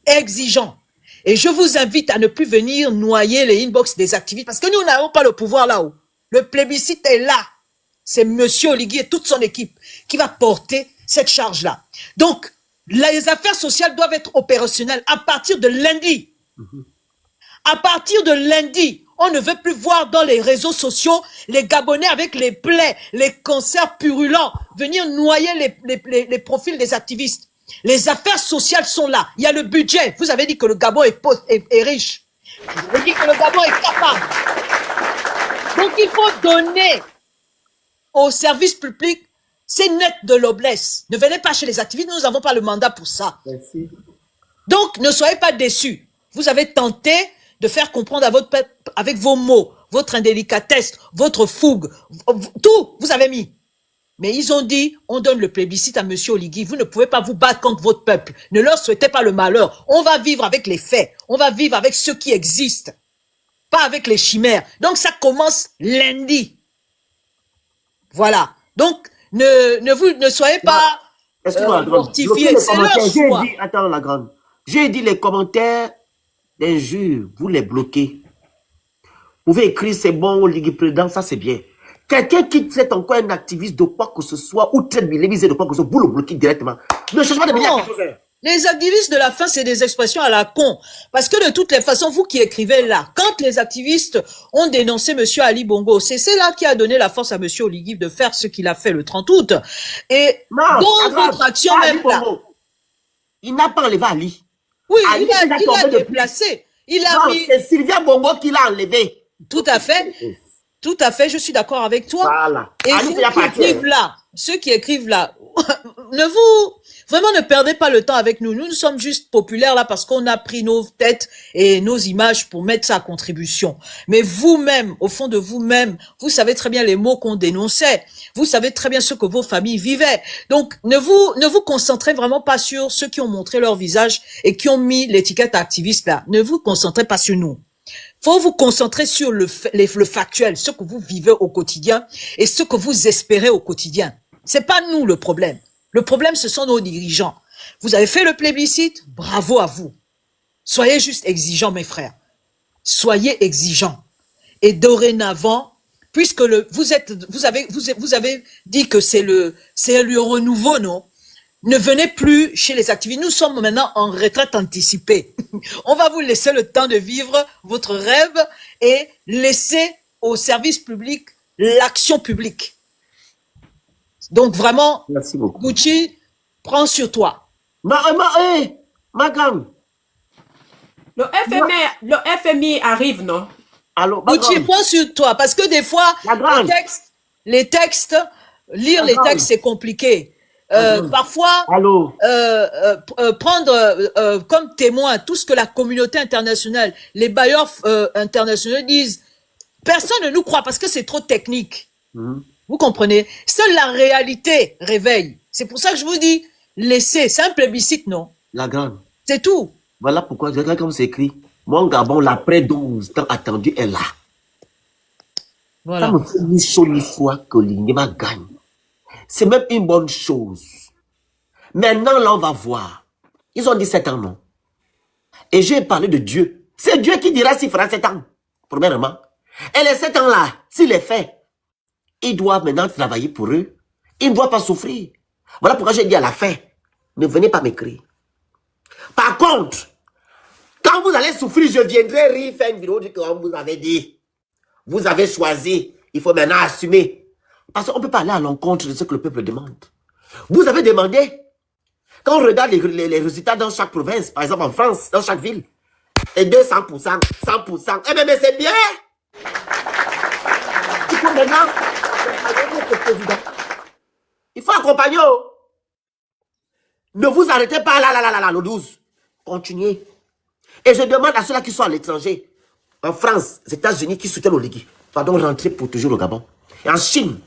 Exigeants. Et je vous invite à ne plus venir noyer les inbox des activistes, parce que nous n'avons pas le pouvoir là-haut. Le plébiscite est là. C'est Monsieur Oligui et toute son équipe qui va porter cette charge-là. Donc, les affaires sociales doivent être opérationnelles à partir de lundi. À partir de lundi, on ne veut plus voir dans les réseaux sociaux les Gabonais avec les plaies, les cancers purulents, venir noyer les profils des activistes. Les affaires sociales sont là. Il y a le budget. Vous avez dit que le Gabon est riche. Vous avez dit que le Gabon est capable. Donc, il faut donner aux services publics ces net de noblesse. Ne venez pas chez les activistes, nous n'avons pas le mandat pour ça. Merci. Donc, ne soyez pas déçus. Vous avez tenté de faire comprendre à votre peuple avec vos mots, votre indélicatesse, votre fougue, tout, vous avez mis. Mais ils ont dit, on donne le plébiscite à Monsieur Oligui. Vous ne pouvez pas vous battre contre votre peuple. Ne leur souhaitez pas le malheur. On va vivre avec les faits. On va vivre avec ce qui existe. Pas avec les chimères. Donc, ça commence lundi. Voilà. Donc, ne soyez pas mortifiés. C'est leur choix. Attends, la grande. J'ai dit les commentaires d'injures. Vous les bloquez. Vous pouvez écrire c'est bon, Oligui président, ça c'est bien. Quelqu'un qui traite encore un activiste de quoi que ce soit, ou traite Bilémisé de quoi que ce soit, vous le bloquez directement. Ne cherchez pas de venir à quelque chose. Les activistes de la faim, c'est des expressions à la con. Parce que de toutes les façons, vous qui écrivez là, quand les activistes ont dénoncé Monsieur Ali Bongo, c'est là qui a donné la force à Monsieur Oligui de faire ce qu'il a fait le 30 août. Et non, dans votre action même là. Il n'a pas enlevé Ali. Oui, Ali, il a déplacé. Il a mis... c'est Sylvia Bongo qui l'a enlevé. Tout à fait. Tout à fait, je suis d'accord avec toi. Voilà. Et ceux qui écrivent là, vraiment ne perdez pas le temps avec nous. Nous sommes juste populaires là parce qu'on a pris nos têtes et nos images pour mettre ça à contribution. Mais vous-même, au fond de vous-même, vous savez très bien les mots qu'on dénonçait. Vous savez très bien ce que vos familles vivaient. Donc, ne vous concentrez vraiment pas sur ceux qui ont montré leur visage et qui ont mis l'étiquette activiste là. Ne vous concentrez pas sur nous. Faut vous concentrer sur le factuel, ce que vous vivez au quotidien et ce que vous espérez au quotidien. C'est pas nous le problème. Le problème, ce sont nos dirigeants. Vous avez fait le plébiscite, bravo à vous. Soyez juste exigeants, mes frères. Soyez exigeants. Et dorénavant, puisque vous avez dit que c'est le renouveau, non? Ne venez plus chez les activistes. Nous sommes maintenant en retraite anticipée. On va vous laisser le temps de vivre votre rêve et laisser au service public l'action publique. Donc vraiment, merci beaucoup. Gucci, prends sur toi. Madame. Le FMI arrive, non? Allô, Gucci, prends sur toi. Parce que des fois, les textes, lire les textes, c'est compliqué. Parfois, prendre comme témoin tout ce que la communauté internationale, les bailleurs internationaux disent, personne ne nous croit parce que c'est trop technique. Vous comprenez? Seule la réalité réveille. C'est pour ça que je vous dis, laissez, c'est un plébiscite, non? La grande. C'est tout. Voilà pourquoi, regarde comme c'est écrit. Mon Gabon, l'après 12 temps attendu, est là. Voilà. Ça me fait ni chaud ni froid que l'Inema gagne. C'est même une bonne chose. Maintenant, là, on va voir. Ils ont dit 7 ans, non? Et j'ai parlé de Dieu. C'est Dieu qui dira s'il fera 7 ans. premièrement. Et les 7 ans-là, s'il les fait, ils doivent maintenant travailler pour eux. Ils ne doivent pas souffrir. Voilà pourquoi j'ai dit à la fin, ne venez pas m'écrire. Par contre, quand vous allez souffrir, je viendrai rire, faire une vidéo comme vous avez dit. Vous avez choisi, il faut maintenant assumer. Parce qu'on ne peut pas aller à l'encontre de ce que le peuple demande. Vous avez demandé, quand on regarde les résultats dans chaque province, par exemple en France, dans chaque ville, et 200%, 100%, eh bien mais c'est bien. Il faut maintenant accompagner votre président. Il faut accompagner. Ne vous arrêtez pas là, le 12. Continuez. Et je demande à ceux-là qui sont à l'étranger, en France, aux États-Unis, qui soutiennent l'Oligui, pardon, rentrer pour toujours au Gabon. Et en Chine,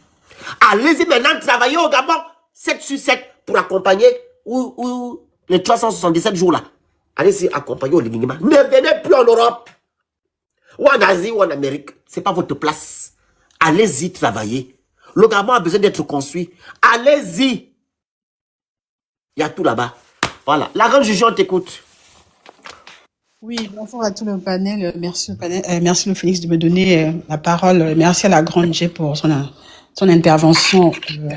allez-y maintenant travailler au Gabon, 7 sur 7, pour accompagner ou les 377 jours là. Allez-y accompagner l'Oligui. Ne venez plus en Europe, ou en Asie, ou en Amérique. Ce n'est pas votre place. Allez-y travailler. Le Gabon a besoin d'être construit. Allez-y. Il y a tout là-bas. Voilà. La grande juge, on t'écoute. Oui, bonjour à tout le panel. Merci le panel. Merci le Félix de me donner la parole. Merci à la grande G pour son intervention. Moi, je ne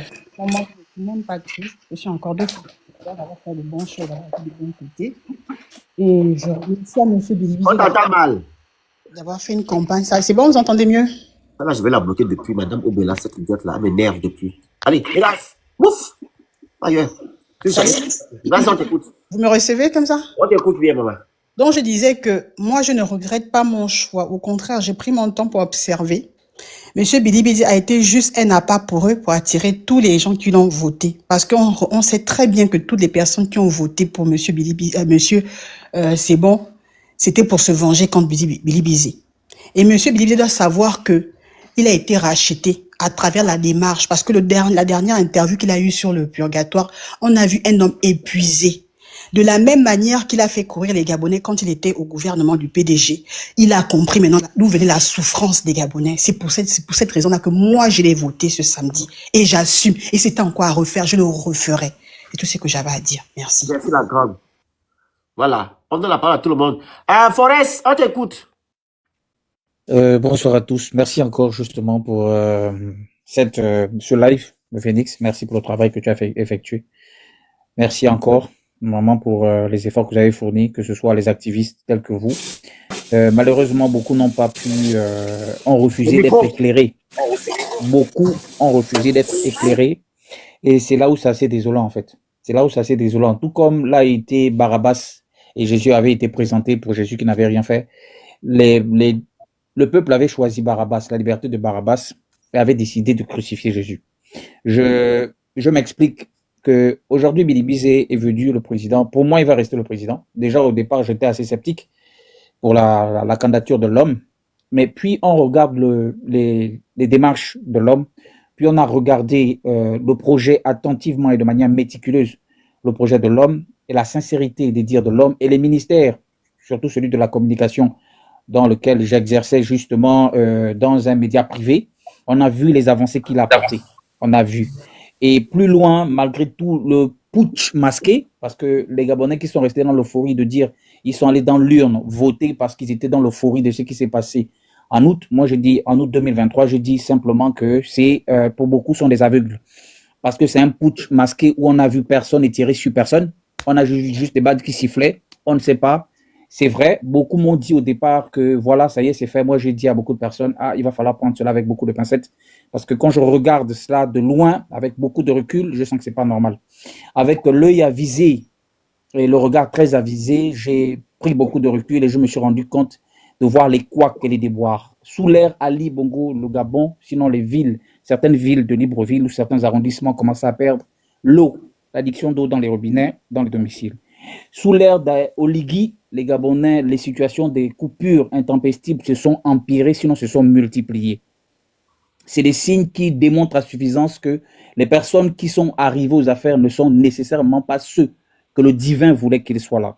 suis même pas triste. Je suis encore de d'avoir fait de bons choses, d'avoir fait de bons côtés. Et je remercie à M. Bilibi On t'entend mal. d'avoir fait une campagne. Ça, c'est bon, vous entendez mieux? Là, je vais la bloquer depuis. Madame Obela, cette idiote-là, elle m'énerve depuis. Allez, hélas. Ouf. Ailleurs. Vas-y, on t'écoute. Vous me recevez comme ça? On t'écoute bien, maman. Donc, je disais que moi, je ne regrette pas mon choix. Au contraire, j'ai pris mon temps pour observer. Monsieur Bilibi a été juste un appât pour eux, pour attirer tous les gens qui l'ont voté. Parce qu'on sait très bien que toutes les personnes qui ont voté pour Monsieur Bilibi, c'est bon, c'était pour se venger contre Bilibi. Et Monsieur Bilibi doit savoir que il a été racheté à travers la démarche. Parce que la dernière interview qu'il a eue sur le purgatoire, on a vu un homme épuisé. De la même manière qu'il a fait courir les Gabonais quand il était au gouvernement du PDG, il a compris maintenant d'où venait la souffrance des Gabonais. C'est pour cette raison-là que moi, je l'ai voté ce samedi. Et j'assume. Et c'était encore à refaire, je le referai. C'est tout ce que j'avais à dire. Merci. Merci la grande. Voilà. On donne la parole à tout le monde. Forest, on t'écoute. Bonsoir à tous. Merci encore justement pour ce live, le Phoenix. Merci pour le travail que tu as effectué. Merci encore, vraiment, pour les efforts que vous avez fournis, que ce soit les activistes tels que vous. Malheureusement, beaucoup n'ont pas pu, ont refusé d'être éclairés. Beaucoup ont refusé d'être éclairés. Et c'est là où c'est assez désolant, en fait. C'est là où c'est assez désolant. Tout comme là a été Barabbas, et Jésus avait été présenté pour Jésus qui n'avait rien fait. Le peuple avait choisi Barabbas, la liberté de Barabbas, et avait décidé de crucifier Jésus. Je m'explique que aujourd'hui Bilibi est venu le président. Pour moi, il va rester le président. Déjà au départ, j'étais assez sceptique pour la candidature de l'homme, mais puis on regarde les démarches de l'homme, puis on a regardé le projet attentivement et de manière méticuleuse, le projet de l'homme et la sincérité des dires de l'homme et les ministères, surtout celui de la communication, dans lequel j'exerçais justement dans un média privé. On a vu les avancées qu'il a apportées. On a vu. Et plus loin, malgré tout, le putsch masqué, parce que les Gabonais qui sont restés dans l'euphorie de dire ils sont allés dans l'urne voter parce qu'ils étaient dans l'euphorie de ce qui s'est passé en août. Moi, je dis en août 2023, je dis simplement que c'est pour beaucoup sont des aveugles. Parce que c'est un putsch masqué où on a vu personne et tiré sur personne. On a juste des balles qui sifflaient. On ne sait pas. C'est vrai, beaucoup m'ont dit au départ que voilà, ça y est, c'est fait. Moi, j'ai dit à beaucoup de personnes, il va falloir prendre cela avec beaucoup de pincettes. Parce que quand je regarde cela de loin, avec beaucoup de recul, je sens que c'est pas normal. Avec l'œil avisé et le regard très avisé, j'ai pris beaucoup de recul et je me suis rendu compte de voir les couacs et les déboires. Sous l'ère Ali Bongo, le Gabon, sinon les villes, certaines villes de Libreville ou certains arrondissements commençaient à perdre l'eau, l'addiction d'eau dans les robinets, dans les domiciles. Sous l'ère d'Oligui, les Gabonais, les situations des coupures intempestives se sont empirées, sinon se sont multipliées. C'est des signes qui démontrent à suffisance que les personnes qui sont arrivées aux affaires ne sont nécessairement pas ceux que le divin voulait qu'ils soient là.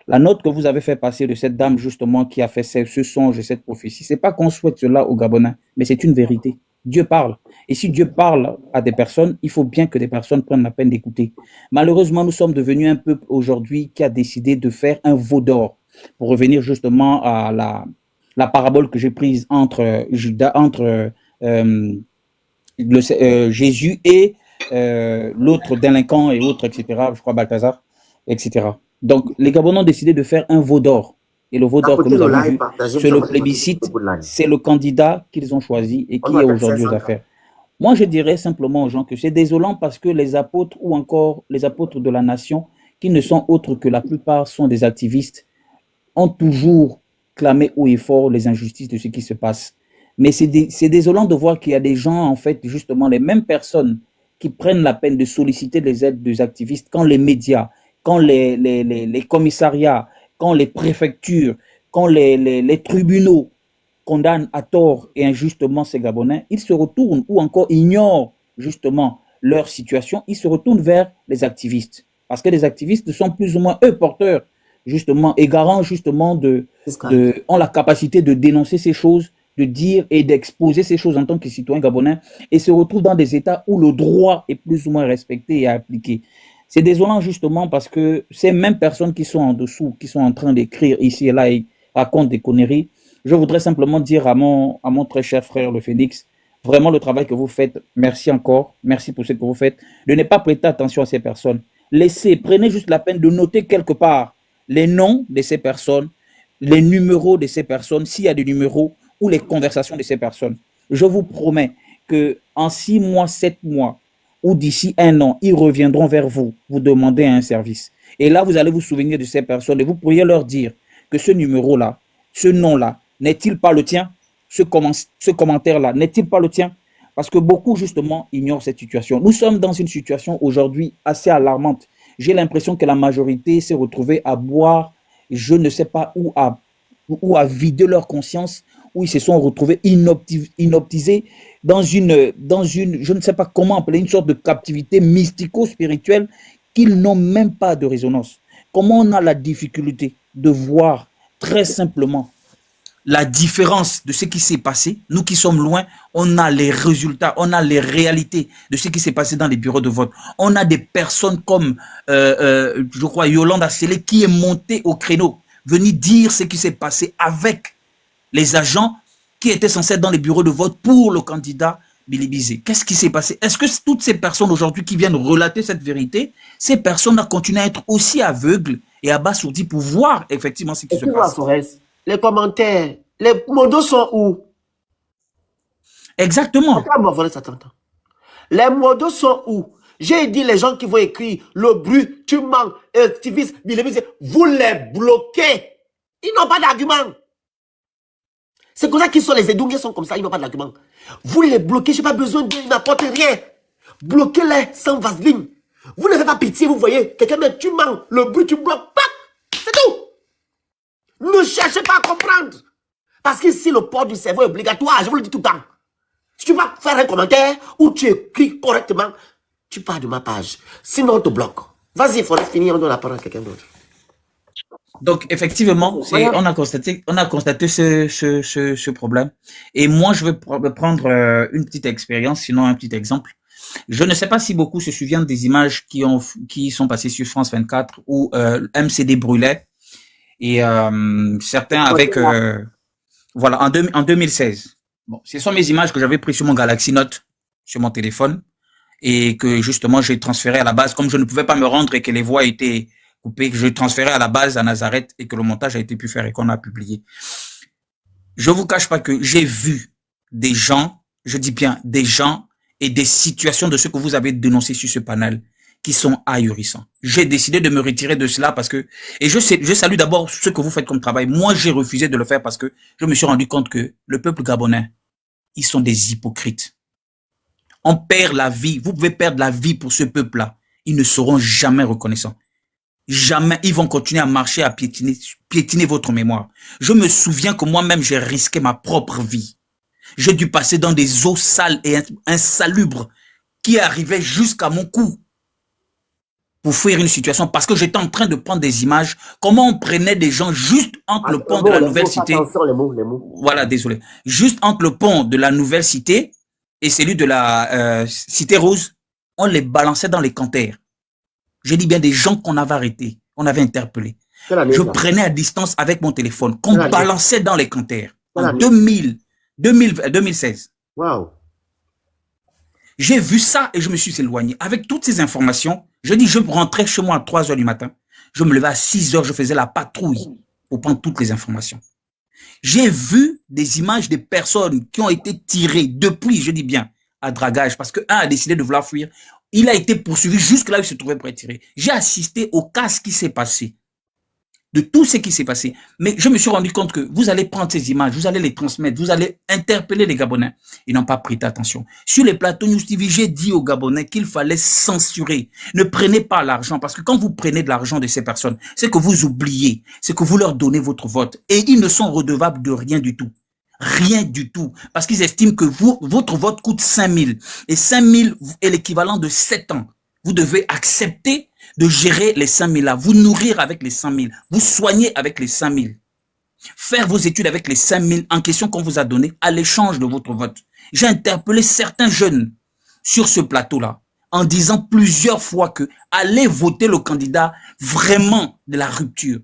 La note que vous avez fait passer de cette dame justement qui a fait ce songe et cette prophétie, c'est pas qu'on souhaite cela aux Gabonais, mais c'est une vérité. Dieu parle. Et si Dieu parle à des personnes, il faut bien que des personnes prennent la peine d'écouter. Malheureusement, nous sommes devenus un peuple aujourd'hui qui a décidé de faire un veau d'or pour revenir justement à la parabole que j'ai prise entre Judas, entre Jésus et l'autre délinquant et autres, etc. Je crois Balthazar, etc. Donc, les Gabonais ont décidé de faire un veau d'or. Et le veau d'or que nous avons vu sur le plébiscite, c'est le candidat qu'ils ont choisi et qui est aujourd'hui aux affaires. Moi, je dirais simplement aux gens que c'est désolant parce que les apôtres ou encore les apôtres de la nation, qui ne sont autres que la plupart sont des activistes, ont toujours clamé haut et fort les injustices de ce qui se passe. Mais c'est désolant de voir qu'il y a des gens, en fait, justement, les mêmes personnes qui prennent la peine de solliciter les aides des activistes quand les médias, quand les commissariats, quand les préfectures, quand les tribunaux condamnent à tort et injustement ces Gabonais, ils se retournent ou encore ignorent justement leur situation, ils se retournent vers les activistes. Parce que les activistes sont plus ou moins eux porteurs justement et garants justement ont la capacité de dénoncer ces choses, de dire et d'exposer ces choses en tant que citoyens gabonais et se retrouvent dans des États où le droit est plus ou moins respecté et appliqué. C'est désolant justement parce que ces mêmes personnes qui sont en dessous, qui sont en train d'écrire ici et là et racontent des conneries, je voudrais simplement dire à mon très cher frère le Phénix, vraiment le travail que vous faites, merci encore, merci pour ce que vous faites, de ne pas prêter attention à ces personnes. Prenez juste la peine de noter quelque part les noms de ces personnes, les numéros de ces personnes, s'il y a des numéros, ou les conversations de ces personnes. Je vous promets que en 6 mois, 7 mois, ou d'ici 1 an, ils reviendront vers vous, vous demander un service. Et là, vous allez vous souvenir de ces personnes et vous pourriez leur dire que ce numéro-là, ce nom-là, n'est-il pas le tien? Ce commentaire-là, n'est-il pas le tien? Parce que beaucoup, justement, ignorent cette situation. Nous sommes dans une situation aujourd'hui assez alarmante. J'ai l'impression que la majorité s'est retrouvée à boire, je ne sais pas où, à vider leur conscience, où ils se sont retrouvés inoptisés dans une, je ne sais pas comment appeler, une sorte de captivité mystico-spirituelle qu'ils n'ont même pas de résonance. Comment on a la difficulté de voir très simplement la différence de ce qui s'est passé. Nous qui sommes loin, on a les résultats, on a les réalités de ce qui s'est passé dans les bureaux de vote. On a des personnes comme, je crois, Yolande Assélé qui est montée au créneau, venue dire ce qui s'est passé avec les agents qui étaient censés être dans les bureaux de vote pour le candidat Bilibizé. Qu'est-ce qui s'est passé? Est-ce que toutes ces personnes aujourd'hui qui viennent relater cette vérité, ces personnes ont continué à être aussi aveugles et abasourdies pour voir effectivement ce qui se passe? Les commentaires, les modos sont où? Exactement. Les modos sont où? J'ai dit les gens qui vont écrire le bruit, tu mens, activiste, vous les bloquez. Ils n'ont pas d'argument. C'est comme ça qu'ils sont, les Edougués sont comme ça, ils n'ont pas d'argument. Vous les bloquez, je n'ai pas besoin d'eux, ils n'apportent rien. Bloquez-les sans vaseline. Vous n'avez pas pitié, vous voyez. Quelqu'un dit, tu mens, le bruit, tu bloques. C'est tout. Ne cherchez pas à comprendre. Parce qu'ici, le port du cerveau est obligatoire, je vous le dis tout le temps. Si tu vas faire un commentaire ou tu écris correctement, tu pars de ma page. Sinon, on te bloque. Vas-y, il faut finir, on donne la parole à quelqu'un d'autre. Donc, effectivement, on a constaté ce problème. Et moi, je vais prendre une petite expérience, sinon un petit exemple. Je ne sais pas si beaucoup se souviennent des images qui sont passées sur France 24 où MCD brûlait. Et certains avec... voilà, en 2016. Bon, ce sont mes images que j'avais prises sur mon Galaxy Note, sur mon téléphone, et que justement j'ai transféré à la base, comme je ne pouvais pas me rendre et que les voix étaient coupées, que je transférais à la base à Nazareth et que le montage a été pu faire et qu'on a publié. Je vous cache pas que j'ai vu des gens, je dis bien des gens et des situations de ce que vous avez dénoncé sur ce panel qui sont ahurissants. J'ai décidé de me retirer de cela parce que, et je salue d'abord ce que vous faites comme travail. Moi, j'ai refusé de le faire parce que je me suis rendu compte que le peuple gabonais, ils sont des hypocrites. On perd la vie. Vous pouvez perdre la vie pour ce peuple-là. Ils ne seront jamais reconnaissants. Jamais. Ils vont continuer à marcher, à piétiner votre mémoire. Je me souviens que moi-même, j'ai risqué ma propre vie. J'ai dû passer dans des eaux sales et insalubres qui arrivaient jusqu'à mon cou pour fuir une situation parce que j'étais en train de prendre des images. Comment on prenait des gens juste entre le pont de la nouvelle cité. Voilà, désolé. Juste entre le pont de la nouvelle cité et celui de la cité rose, on les balançait dans les cantaires. Je dis bien des gens qu'on avait arrêtés, on avait interpellés. Je prenais à distance avec mon téléphone, qu'on balançait dans les cantaires. en 2016. Waouh. J'ai vu ça et je me suis éloigné. Avec toutes ces informations, je rentrais chez moi à 3 heures du matin. Je me levais à 6 heures, je faisais la patrouille pour prendre toutes les informations. J'ai vu des images des personnes qui ont été tirées depuis, je dis bien, à dragage, parce qu'un a décidé de vouloir fuir. Il a été poursuivi jusque là où il se trouvait pour être tiré. J'ai assisté au cas qui s'est passé, de tout ce qui s'est passé. Mais je me suis rendu compte que vous allez prendre ces images, vous allez les transmettre, vous allez interpeller les Gabonais. Ils n'ont pas prêté attention. Sur les plateaux News TV, j'ai dit aux Gabonais qu'il fallait censurer. Ne prenez pas l'argent, parce que quand vous prenez de l'argent de ces personnes, c'est que vous oubliez, c'est que vous leur donnez votre vote. Et ils ne sont redevables de rien du tout. Rien du tout. Parce qu'ils estiment que votre vote coûte 5 000. Et 5 000 est l'équivalent de 7 ans. Vous devez accepter de gérer les 5 000 là, vous nourrir avec les 5 000, vous soigner avec les 5 000, faire vos études avec les 5 000 en question qu'on vous a donné à l'échange de votre vote. J'ai interpellé certains jeunes sur ce plateau-là en disant plusieurs fois que allez voter le candidat vraiment de la rupture.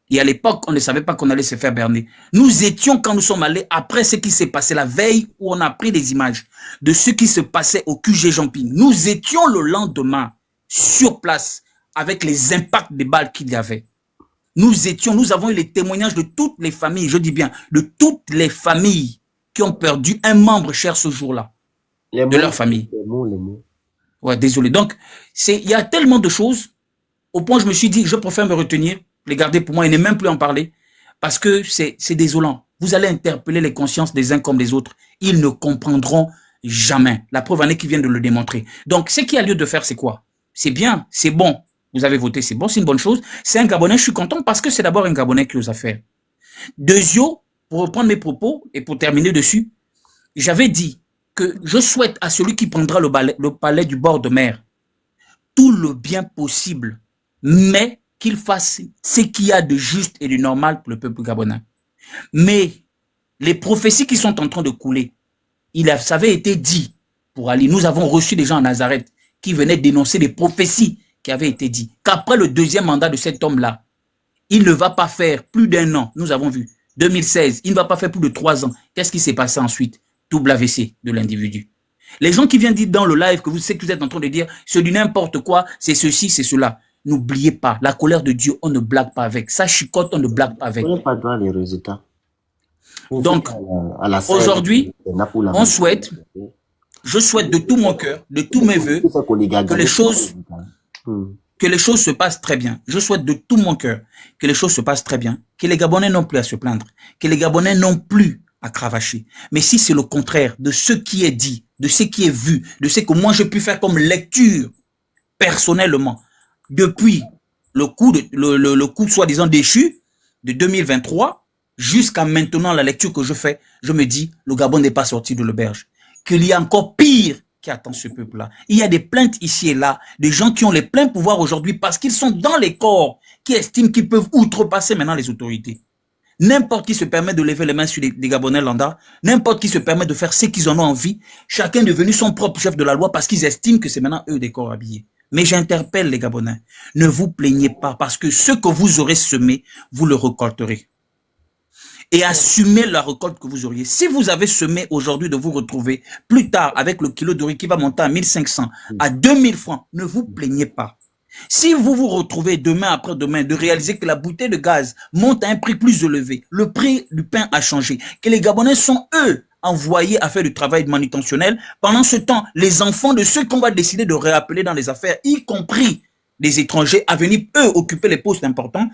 Et à l'époque, on ne savait pas qu'on allait se faire berner. Nous étions, quand nous sommes allés, après ce qui s'est passé la veille, où on a pris des images de ce qui se passait au QG Jean-Ping. Nous étions le lendemain sur place avec les impacts des balles qu'il y avait. Nous avons eu les témoignages de toutes les familles, je dis bien, de toutes les familles qui ont perdu un membre cher ce jour-là, de leur famille. Les mots. Ouais, désolé. Donc, il y a tellement de choses, au point où je me suis dit, je préfère me retenir, les garder pour moi et ne même plus en parler, parce que c'est désolant. Vous allez interpeller les consciences des uns comme des autres. Ils ne comprendront jamais. La preuve en est qu'ils viennent de le démontrer. Donc, ce qu'il y a lieu de faire, c'est quoi? C'est bien, c'est bon. Vous avez voté, c'est bon, c'est une bonne chose. C'est un Gabonais, je suis content parce que c'est d'abord un Gabonais qui ose faire. Deuxièmement, pour reprendre mes propos et pour terminer dessus, j'avais dit que je souhaite à celui qui prendra le palais du bord de mer tout le bien possible, mais qu'il fasse ce qu'il y a de juste et de normal pour le peuple gabonais. Mais les prophéties qui sont en train de couler, ça avait été dit pour Ali. Nous avons reçu des gens à Nazareth qui venaient dénoncer les prophéties qui avaient été dites. Qu'après le deuxième mandat de cet homme-là, il ne va pas faire plus d'1 an. Nous avons vu. 2016, il ne va pas faire plus de 3 ans. Qu'est-ce qui s'est passé ensuite? Double AVC de l'individu. Les gens qui viennent dire dans le live que vous êtes en train de dire, c'est du n'importe quoi, c'est ceci, c'est cela. N'oubliez pas, la colère de Dieu, on ne blague pas avec. Ça chicote, on ne blague pas avec. On n'a pas droit les résultats. Donc, aujourd'hui, on souhaite, je souhaite de tout mon cœur, de tous mes voeux, que les choses se passent très bien. Je souhaite de tout mon cœur que les choses se passent très bien, que les Gabonais n'ont plus à se plaindre, que les Gabonais n'ont plus à cravacher. Mais si c'est le contraire de ce qui est dit, de ce qui est vu, de ce que moi j'ai pu faire comme lecture personnellement, depuis le coup soi-disant déchu de 2023 jusqu'à maintenant, la lecture que je fais, je me dis, le Gabon n'est pas sorti de l'auberge. Qu'il y a encore pire qui attend ce peuple-là. Il y a des plaintes ici et là, des gens qui ont les pleins pouvoirs aujourd'hui parce qu'ils sont dans les corps, qui estiment qu'ils peuvent outrepasser maintenant les autorités. N'importe qui se permet de lever les mains sur des Gabonais lambda, n'importe qui se permet de faire ce qu'ils en ont envie, chacun est devenu son propre chef de la loi parce qu'ils estiment que c'est maintenant eux des corps habillés. Mais j'interpelle les Gabonais, ne vous plaignez pas parce que ce que vous aurez semé, vous le récolterez. Et assumez la récolte que vous auriez. Si vous avez semé aujourd'hui de vous retrouver plus tard avec le kilo de riz qui va monter à 1500, à 2000 francs, ne vous plaignez pas. Si vous vous retrouvez demain après-demain de réaliser que la bouteille de gaz monte à un prix plus élevé, le prix du pain a changé, que les Gabonais sont eux envoyés à faire du travail manutentionnel, pendant ce temps, les enfants de ceux qu'on va décider de réappeler dans les affaires, y compris les étrangers, à venir eux occuper les postes importants,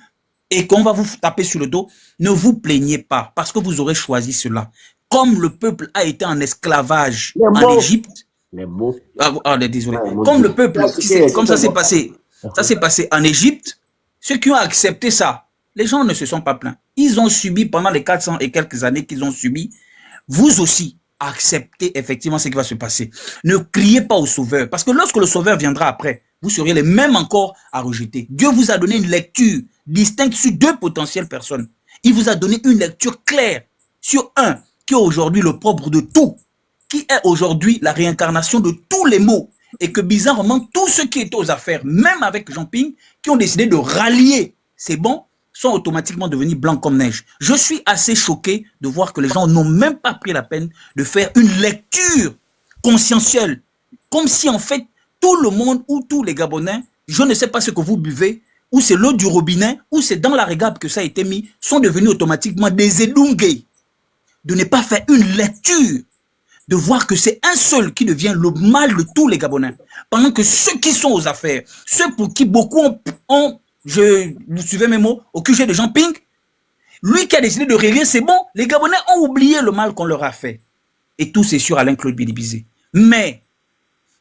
et qu'on va vous taper sur le dos, ne vous plaignez pas, parce que vous aurez choisi cela. Comme le peuple a été en esclavage en Égypte, désolé. Comme le peuple, comme ça s'est passé, en Égypte, ceux qui ont accepté ça, les gens ne se sont pas plaints. Ils ont subi pendant les 400 et quelques années qu'ils ont subi. Vous aussi, acceptez effectivement ce qui va se passer. Ne criez pas au sauveur, parce que lorsque le sauveur viendra après, vous seriez les mêmes encore à rejeter. Dieu vous a donné une lecture distincte sur 2 potentielles personnes. Il vous a donné une lecture claire sur un qui est aujourd'hui le propre de tout, qui est aujourd'hui la réincarnation de tous les maux. Et que bizarrement, tous ceux qui étaient aux affaires, même avec Jean-Ping, qui ont décidé de rallier, c'est bon, sont automatiquement devenus blancs comme neige. Je suis assez choqué de voir que les gens n'ont même pas pris la peine de faire une lecture conscientielle. Comme si, en fait, tout le monde ou tous les Gabonais, je ne sais pas ce que vous buvez, ou c'est l'eau du robinet, ou c'est dans la régable que ça a été mis, sont devenus automatiquement des Edungé. De ne pas faire une lecture, de voir que c'est un seul qui devient le mal de tous les Gabonais. Pendant que ceux qui sont aux affaires, ceux pour qui beaucoup ont vous suivez mes mots, au QG de Jean Ping, lui qui a décidé de régler, c'est bon, les Gabonais ont oublié le mal qu'on leur a fait. Et tout c'est sur Alain-Claude Bilibizé. Mais,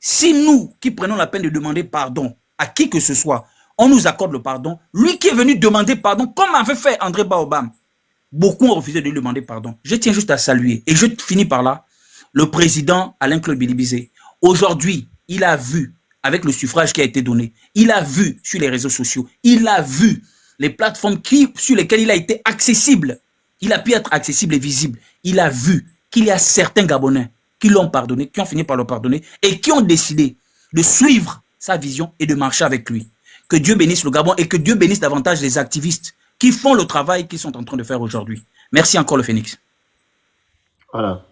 si nous qui prenons la peine de demander pardon à qui que ce soit, on nous accorde le pardon, lui qui est venu demander pardon, comme avait fait André Baobam, beaucoup ont refusé de lui demander pardon. Je tiens juste à saluer, et je finis par là, le président Alain-Claude Bilibizé. Aujourd'hui, il a vu, avec le suffrage qui a été donné, il a vu sur les réseaux sociaux, il a vu les plateformes sur lesquelles il a été accessible. Il a pu être accessible et visible. Il a vu qu'il y a certains Gabonais qui l'ont pardonné, qui ont fini par le pardonner et qui ont décidé de suivre sa vision et de marcher avec lui. Que Dieu bénisse le Gabon et que Dieu bénisse davantage les activistes qui font le travail qu'ils sont en train de faire aujourd'hui. Merci encore le Phénix. Voilà.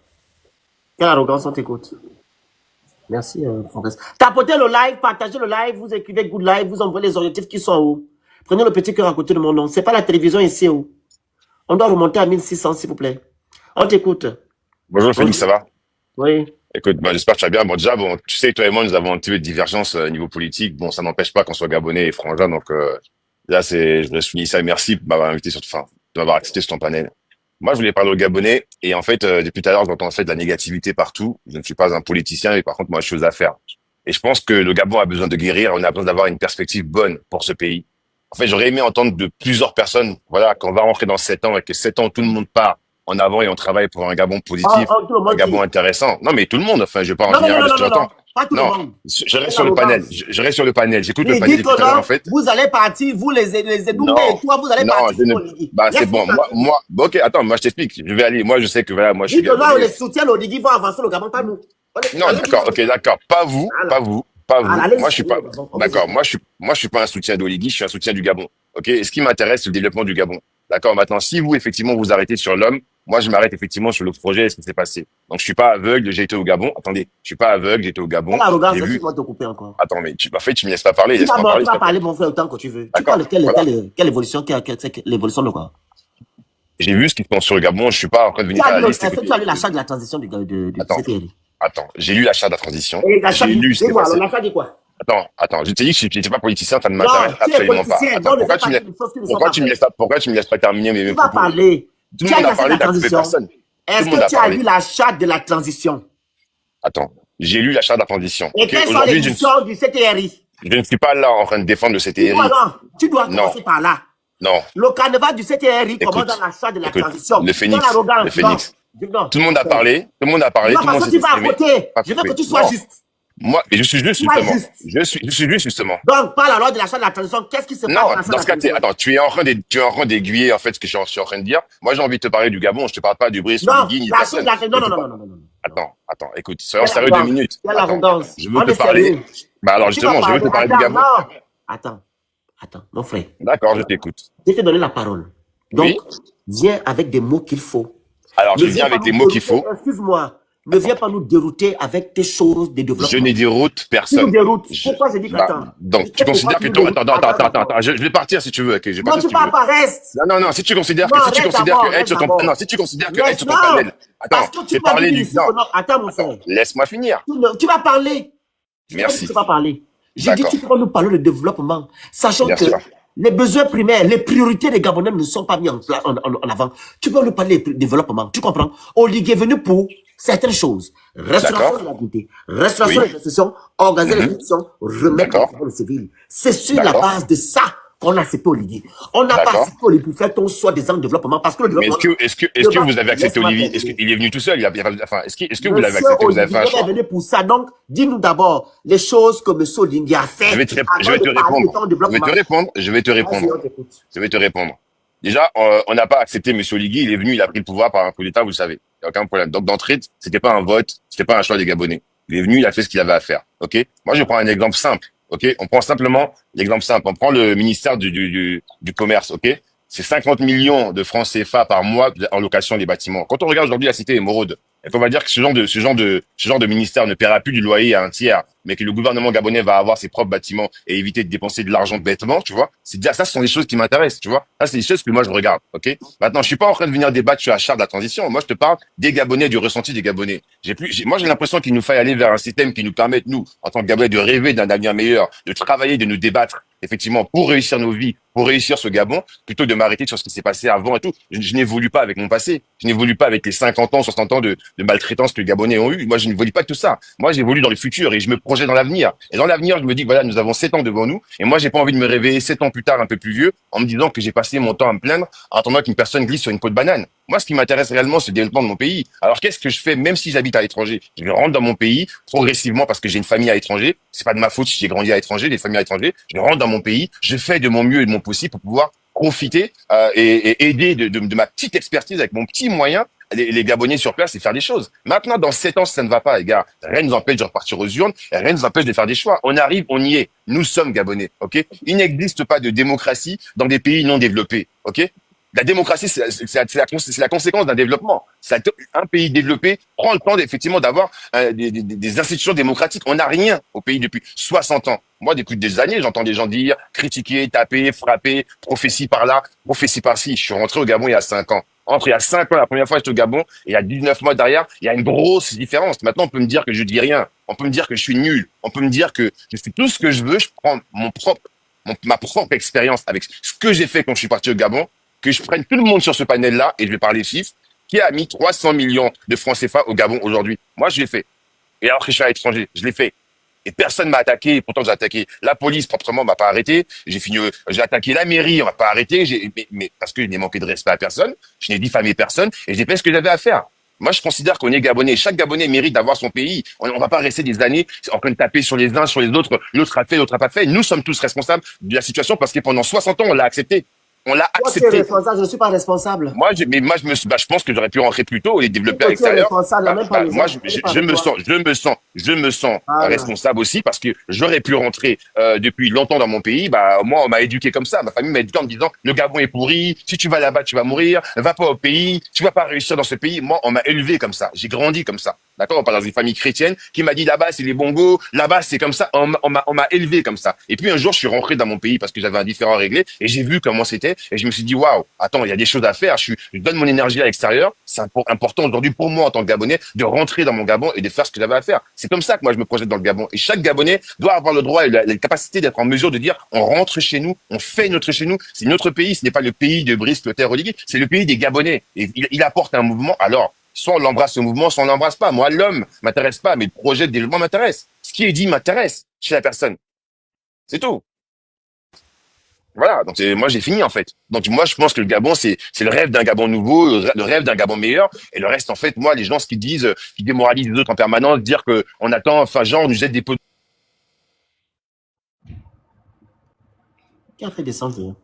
Quelle arrogance, on t'écoute. Merci, Forest. Tapotez le live, partagez le live, vous écrivez good live, vous envoyez les objectifs qui sont où. Prenez le petit cœur à côté de mon nom. C'est pas la télévision ici où. On doit remonter à 1600, s'il vous plaît. On t'écoute. Bonjour Phénix, ça va? Oui. Écoute, j'espère que tu vas bien. Bon, déjà, tu sais, toi et moi, nous avons un petit peu de divergence au niveau politique. Bon, ça n'empêche pas qu'on soit gabonais et frangins. Donc, là, je voudrais souligner ça et merci de m'avoir invité de m'avoir accepté sur ton panel. Moi, je voulais parler aux Gabonais. Et en fait, depuis tout à l'heure, j'entends en fait de la négativité partout. Je ne suis pas un politicien, mais par contre, moi, je suis aux affaires. Et je pense que le Gabon a besoin de guérir. On a besoin d'avoir une perspective bonne pour ce pays. En fait, j'aurais aimé entendre de plusieurs personnes, voilà, qu'on va rentrer dans 7 ans et que 7 ans, tout le monde part en avant et on travaille pour un Gabon positif, un Gabon intéressant. Non, mais tout le monde, enfin, je parle en général, je t'entends. Pas tout le monde. Je reste sur le panel. Je reste sur le panel. J'écoute le panel tout à l'heure, en fait. Vous allez partir, vous les Edoumbé et toi, vous allez partir. Bah, c'est bon. Moi, ok, attends, moi, je t'explique. Je vais aller. Moi, je sais que, voilà, moi, je suis. Dis que là, les soutiens l'Oligui vont avancer le Gabon, pas nous. Non, d'accord, ok, d'accord. Pas vous. Moi, je suis pas, d'accord. Moi, je suis pas un soutien d'Oligui, je suis un soutien du Gabon. Ok? Et ce qui m'intéresse, c'est le développement du Gabon. D'accord? Maintenant, si vous, effectivement, vous arrêtez sur l'homme, moi, je m'arrête effectivement sur le projet et ce qui s'est passé. Donc, je suis pas aveugle, j'ai été au Gabon. Attendez, je suis pas aveugle, j'ai été au Gabon. Regarde, c'est moi te couper encore. Attends, mais en fait, tu me laisses pas parler. Tu vas parler, mon frère, autant que tu veux. Tu parles quelle évolution, l'évolution de quoi? J'ai vu ce qui se passe sur le Gabon, je suis pas en train de venir faire la liste. Est-ce que tu as lu l'achat de la transition du CTRI? Attends, j'ai lu l'achat de la transition. Et l'achat dit quoi? Attends, je t'ai dit que je n'étais pas politicien, ça ne m'intéresse absolument pas. Attends, pourquoi tu me laisses pas terminer mes propos? Tu vas parler. Tout le monde a parlé, t'as coupé personne. Est-ce que tu as lu l'achat de la transition? Attends, j'ai lu l'achat de la transition. Et quelles sont les missions du CTRI? Je ne suis pas là en train de défendre le CTRI. Tu dois commencer par là. Non. Le carnaval du CTRI commence dans l'achat de la transition. Le Phénix. Tout le monde a parlé. Tout le monde s'est exprimé. Je veux que tu sois juste. Moi, je suis juste, justement. Je suis juste, justement. Donc, parle alors de l'achat de la transition. Qu'est-ce qui se passe dans l'achat de la transition? Attends, tu es en train d'aiguiller, en fait, ce que je suis en train de dire. Moi, j'ai envie de te parler du Gabon. Je te parle pas du Brice, du Guy, ni personne. Non. Attends, écoute, soyons sérieux 2 minutes. Je veux te parler. Bah, alors, justement, je veux te parler du Gabon. Attends, mon frère. D'accord, je t'écoute. Je t'ai donné la parole. Donc, viens avec des mots qu'il faut. Alors, je viens avec les mots qu'il faut. Excuse-moi. Ne viens pas nous dérouter avec tes choses de développement. Je ne déroute personne. Tu nous déroutes. Pourquoi j'ai dit qu'attends? Donc, tu considères que toi... Attends. Je vais partir si tu veux. Okay, non, tu pars pas, reste. Non. Si tu considères que être sur ton panel... Attends, j'ai parlé du... Attends, mon frère. Laisse-moi finir. Tu vas parler. Merci. Tu vas parler. J'ai dit que tu peux nous parler de développement. Sachant que les besoins primaires, les priorités des Gabonais ne sont pas mis en avant. Tu peux nous parler de développement. Tu comprends? Oligui est venu pour certaines choses. Restauration de la dignité, restauration des institutions, organiser les institutions, remettre le civil. C'est sur la base de ça qu'on a accepté Oligui. On n'a pas accepté Oligui pour faire ton soi-disant développement parce que le développement... Mais est-ce que vous avez accepté Oligui? Est-ce qu'il est venu tout seul? Est-ce que vous l'avez accepté? Vous avez fait un choix? Il est venu pour ça. Donc, dis-nous d'abord les choses que M. Oligui a fait. Je vais te répondre. Déjà, on n'a pas accepté M. Oligui. Il est venu, il a pris le pouvoir par un coup d'État, vous le savez. Il n'y a aucun problème. Donc, d'entrée, c'était pas un vote, c'était pas un choix des Gabonais. Il est venu, il a fait ce qu'il avait à faire. OK? Moi, je prends un exemple simple. OK? On prend simplement l'exemple simple. On prend le ministère du commerce. OK? c'est 50 millions de francs CFA par mois en location des bâtiments. Quand on regarde aujourd'hui la cité émeraude, et qu'on va dire que ce genre de ministère ne paiera plus du loyer à un tiers, mais que le gouvernement gabonais va avoir ses propres bâtiments et éviter de dépenser de l'argent bêtement, tu vois. C'est déjà, ça, ce sont des choses qui m'intéressent, tu vois. Ça, c'est des choses que moi, je regarde, ok? Maintenant, je suis pas en train de venir débattre sur la charte de la transition. Moi, je te parle des Gabonais, du ressenti des Gabonais. Moi, j'ai l'impression qu'il nous faille aller vers un système qui nous permette, nous, en tant que Gabonais, de rêver d'un avenir meilleur, de travailler, de nous débattre, effectivement, pour réussir nos vies, pour réussir ce Gabon, plutôt de m'arrêter sur ce qui s'est passé avant et tout. Je n'évolue pas avec mon passé. Je n'évolue pas avec les 50 ans, 60 ans de maltraitance que les Gabonais ont eu. Moi, je n'évolue pas avec tout ça. Moi, j'évolue dans le futur et je me projette dans l'avenir. Et dans l'avenir, je me dis, voilà, nous avons 7 ans devant nous. Et moi, j'ai pas envie de me réveiller 7 ans plus tard, un peu plus vieux, en me disant que j'ai passé mon temps à me plaindre, en attendant qu'une personne glisse sur une peau de banane. Moi, ce qui m'intéresse réellement, c'est le développement de mon pays. Alors, qu'est-ce que je fais, même si j'habite à l'étranger? Je vais rentrer dans mon pays progressivement parce que j'ai une famille à l'étranger. C'est pas de ma faute si j'ai grandi à l'étranger, des familles à l'étranger. Je rentre dans mon pays. Je fais de mon mieux et de mon possible pour pouvoir profiter et aider de ma petite expertise avec mon petit moyen les Gabonais sur place et faire des choses. Maintenant, dans 7 ans, si ça ne va pas, les gars, rien ne nous empêche de repartir aux urnes et rien ne nous empêche de faire des choix. On arrive, on y est. Nous sommes Gabonais, ok? Il n'existe pas de démocratie dans des pays non développés, ok? La démocratie, c'est la conséquence d'un développement. Un pays développé prend le temps effectivement d'avoir des institutions démocratiques. On n'a rien au pays depuis 60 ans. Moi, depuis des années, j'entends des gens dire, critiquer, taper, frapper, prophétie par là, prophétie par-ci. Je suis rentré au Gabon il y a 5 ans. Entre il y a 5 ans, la première fois, j'étais au Gabon, et il y a 19 mois derrière, il y a une grosse différence. Maintenant, on peut me dire que je dis rien. On peut me dire que je suis nul. On peut me dire que je fais tout ce que je veux. Je prends ma propre expérience avec ce que j'ai fait quand je suis parti au Gabon, que je prenne tout le monde sur ce panel-là, et je vais parler chiffres, qui a mis 300 millions de francs CFA au Gabon aujourd'hui. Moi, je l'ai fait. Et alors que je suis à l'étranger, je l'ai fait. Et personne m'a attaqué, et pourtant j'ai attaqué la police proprement, m'a pas arrêté. J'ai attaqué la mairie, on m'a pas arrêté. Mais parce que je n'ai manqué de respect à personne, je n'ai diffamé personne, et j'ai fait ce que j'avais à faire. Moi, je considère qu'on est Gabonais. Chaque Gabonais mérite d'avoir son pays. On va pas rester des années en train de taper sur les uns, sur les autres. L'autre a fait, l'autre a pas fait. Nous sommes tous responsables de la situation parce que pendant 60 ans, on l'a accepté. On l'a Toi, tu es accepté. responsable, je ne suis pas responsable. Je pense que j'aurais pu rentrer plus tôt et développer à Toi, tu es l'extérieur. responsable, même pas les Moi, autres. C'est pas avec toi. je me sens Voilà. responsable aussi parce que j'aurais pu rentrer depuis longtemps dans mon pays. Moi, on m'a éduqué comme ça. Ma famille m'a éduqué en me disant le Gabon est pourri. Si tu vas là-bas, tu vas mourir. Va pas au pays. Tu vas pas réussir dans ce pays. Moi, on m'a élevé comme ça. J'ai grandi comme ça. D'accord, on parle dans une famille chrétienne qui m'a dit là-bas c'est les bongos, là-bas c'est comme ça. On m'a élevé comme ça. Et puis un jour je suis rentré dans mon pays parce que j'avais un différend à régler et j'ai vu comment c'était et je me suis dit waouh, attends, il y a des choses à faire. Je donne mon énergie à l'extérieur. C'est important aujourd'hui pour moi en tant que Gabonais de rentrer dans mon Gabon et de faire ce que j'avais à faire. C'est comme ça que moi je me projette dans le Gabon. Et chaque Gabonais doit avoir le droit et la capacité d'être en mesure de dire on rentre chez nous, on fait notre chez nous. C'est notre pays. Ce n'est pas le pays de Brice Clotaire Oligui, c'est le pays des Gabonais. Et il apporte un mouvement. Alors soit on l'embrasse ce mouvement, soit on l'embrasse pas. Moi, l'homme m'intéresse pas, mais le projet de développement m'intéresse. Ce qui est dit m'intéresse chez la personne. C'est tout. Voilà. Donc, moi, j'ai fini, en fait. Donc, moi, je pense que le Gabon, c'est le rêve d'un Gabon nouveau, le rêve d'un Gabon meilleur. Et le reste, en fait, moi, les gens, ce qu'ils disent, qui démoralisent les autres en permanence, dire que on attend, enfin, genre, on nous jette des pots. Qui a fait descendre les gens?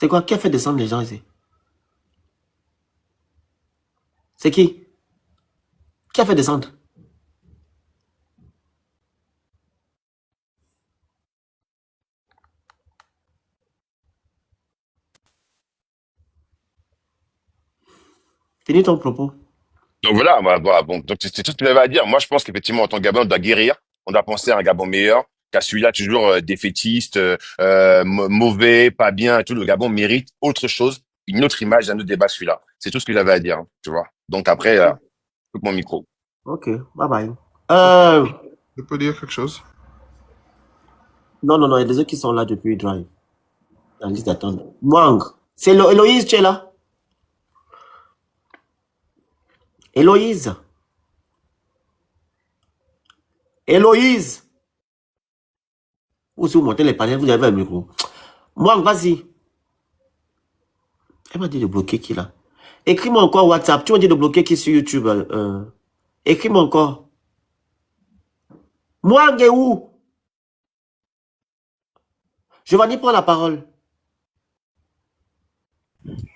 C'est quoi? Qui a fait descendre les gens ici? C'est qui? Qui a fait descendre? Finis ton propos. Donc voilà, bon, donc c'est tout ce que j'avais à dire. Moi, je pense qu'effectivement, en tant que Gabon, on doit guérir. On doit penser à un Gabon meilleur qu'à celui-là toujours défaitiste, mauvais, pas bien et tout. Le Gabon mérite autre chose, une autre image, un autre débat celui-là. C'est tout ce que j'avais à dire, hein, tu vois. Donc après, coupe mon micro. Ok, bye bye. Je peux dire quelque chose? Non, il y a des autres qui sont là depuis Drive. Dans la liste d'attente. Mwang, c'est Héloïse, tu es là? Héloïse. Héloïse. Si vous montez les panels, vous avez un micro. Mwang, vas-y. Elle m'a dit de bloquer qui là? Écris-moi encore WhatsApp. Tu m'as dit de bloquer qui sur YouTube? Écris-moi encore. Mwang est où? Giovanni prend la parole.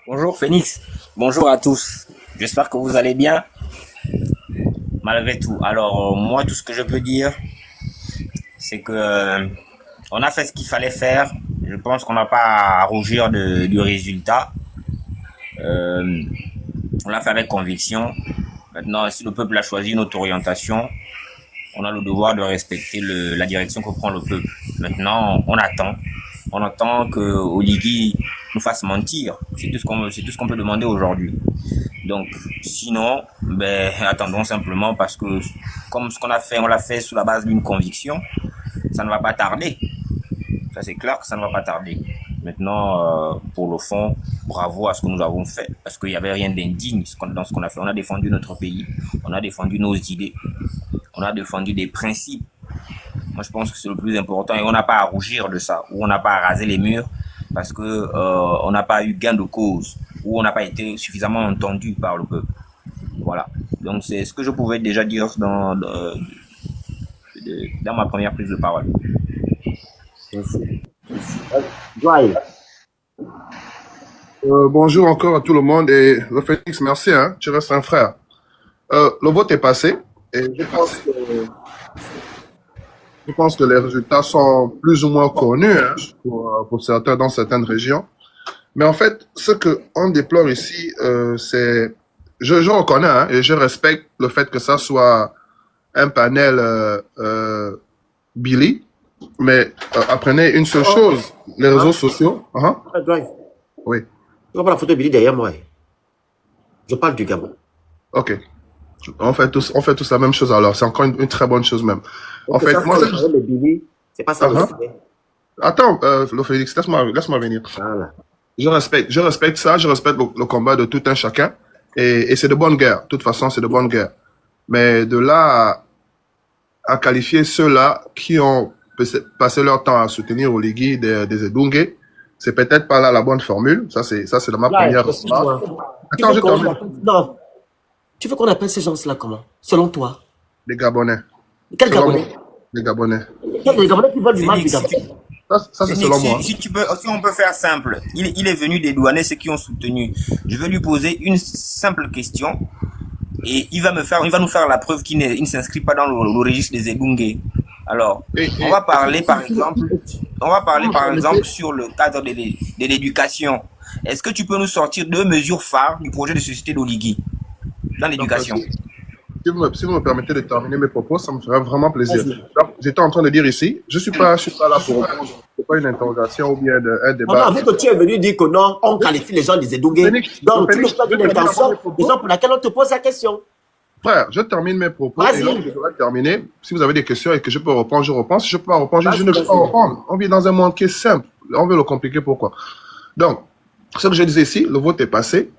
Bonjour Phoenix, bonjour à tous. J'espère que vous allez bien, malgré tout. Alors moi, tout ce que je peux dire, c'est que on a fait ce qu'il fallait faire. Je pense qu'on n'a pas à rougir du résultat. On l'a fait avec conviction. Maintenant, si le peuple a choisi notre orientation, on a le devoir de respecter la direction que prend le peuple. Maintenant, on attend. On attend que Oligui nous fasse mentir. C'est tout ce qu'on peut demander aujourd'hui. Donc, sinon, attendons simplement parce que comme ce qu'on a fait, on l'a fait sous la base d'une conviction, ça ne va pas tarder. Ça, c'est clair que ça ne va pas tarder. Maintenant, pour le fond, bravo à ce que nous avons fait, parce qu'il n'y avait rien d'indigne dans ce qu'on a fait. On a défendu notre pays, on a défendu nos idées, on a défendu des principes. Moi, je pense que c'est le plus important et on n'a pas à rougir de ça, ou on n'a pas à raser les murs parce que on n'a pas eu gain de cause, ou on n'a pas été suffisamment entendu par le peuple. Voilà. Donc, c'est ce que je pouvais déjà dire dans ma première prise de parole. Merci. Bonjour encore à tout le monde et le Phoenix, merci, hein, tu restes un frère. Le vote est passé et je pense que les résultats sont plus ou moins connus hein, pour certains dans certaines régions. Mais en fait, ce qu'on déplore ici, c'est... Je reconnais hein, et je respecte le fait que ça soit un panel Billy, mais apprenez une seule chose, les réseaux sociaux... Oui. Je vois pas la photo de Billy derrière moi. Je parle du Gabon. Ok. On fait tous la même chose alors. C'est encore une très bonne chose même. En fait, moi... C'est pas ça le sujet. Attends, le Félix, laisse-moi venir. Voilà. Je respecte ça, je respecte le combat de tout un chacun. Et c'est de bonne guerre. De toute façon, c'est de bonne guerre. Mais de là à qualifier ceux-là qui ont passé leur temps à soutenir Oligui des Edungue, c'est peut-être pas là la bonne formule. Ça, c'est ma première remarque. Attends, je termine. Non. Tu veux qu'on appelle ces gens-là comment? Selon toi? Les Gabonais. Quels Gabonais? Les Gabonais. Les Gabonais qui veulent du mal du Gabon. Ça c'est selon moi. Si on peut faire simple, il est venu dédouaner ceux qui ont soutenu. Je vais lui poser une simple question et il va nous faire la preuve qu'il ne s'inscrit pas dans le registre des Edungue. Alors, on va parler par exemple sur le cadre de l'éducation. Est-ce que tu peux nous sortir 2 mesures phares du projet de société d'Oligui dans l'éducation? Si vous me permettez de terminer mes propos, ça me ferait vraiment plaisir. J'étais en train de dire ici, je suis pas là pour répondre. C'est pas une interrogation ou bien un débat. Non, vu que tu es venu dire que non, on qualifie les gens des Edungue. Donc, tu ne pas d'une intention, raison pour laquelle on te pose la question. Frère, je termine mes propos et là, je devrais terminer. Si vous avez des questions et que je peux reprendre, je reprends. Si je peux pas reprendre, je ne peux pas reprendre. On vit dans un monde qui est simple. On veut le compliquer, pourquoi? Donc, ce que je disais ici, le vote est passé.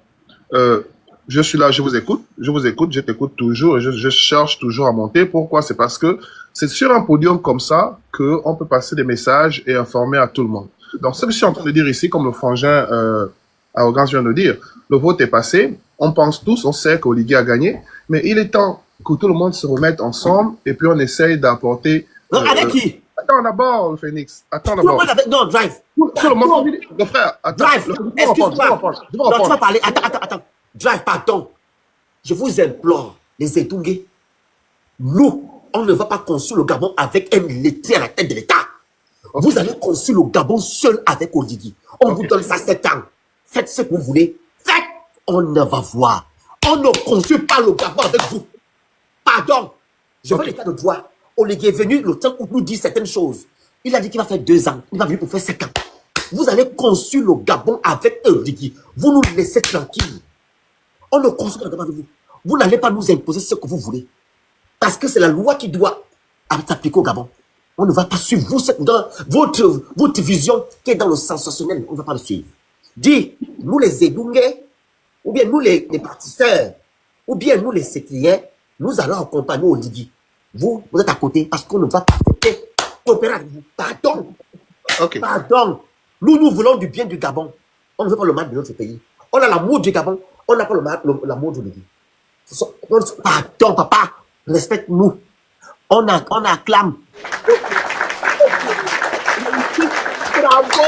Je suis là, je vous écoute, je t'écoute toujours et je cherche toujours à monter. Pourquoi? C'est parce que c'est sur un podium comme ça qu'on peut passer des messages et informer à tout le monde. Donc, ce que je suis en train de dire ici, comme le frangin Arrogance vient de dire, le vote est passé, on pense tous, on sait qu'Oligui a gagné, mais il est temps que tout le monde se remette ensemble et puis on essaye d'apporter... Non, avec qui? Attends d'abord, le Phoenix. Attends d'abord. Non, Drive. Tout le monde... Le frère, attends. Drive, excuse-moi. Non, tu vas parler. Attends. Drive, pardon. Je vous implore, les Edungue, nous, on ne va pas construire le Gabon avec un laitier à la tête de l'État. Okay. Vous allez construire le Gabon seul avec Oligui. On vous donne ça 7 ans. Faites ce que vous voulez. Faites. On ne va voir. On ne construit pas le Gabon avec vous. Pardon. Je veux l'état de droit. Oligui est venu le temps où nous dit certaines choses. Il a dit qu'il va faire 2 ans. Il va venir pour faire 5 ans. Vous allez construire le Gabon avec Oligui. Vous nous laissez tranquilles. On ne construit pas le Gabon avec vous. Vous n'allez pas nous imposer ce que vous voulez. Parce que c'est la loi qui doit s'appliquer au Gabon. On ne va pas suivre votre vision qui est dans le sensationnel. On ne va pas le suivre. Dis, nous les Edungue, ou bien nous les partisans, ou bien nous les séquiliens, nous allons accompagner Oligui. Vous êtes à côté parce qu'on ne va pas coopérer avec vous. Pardon. Okay. Pardon. Nous voulons du bien du Gabon. On ne veut pas le mal de notre pays. On a l'amour du Gabon. On n'a pas l'amour de Oligui. Pardon, papa. Respecte-nous. On acclame. Bravo.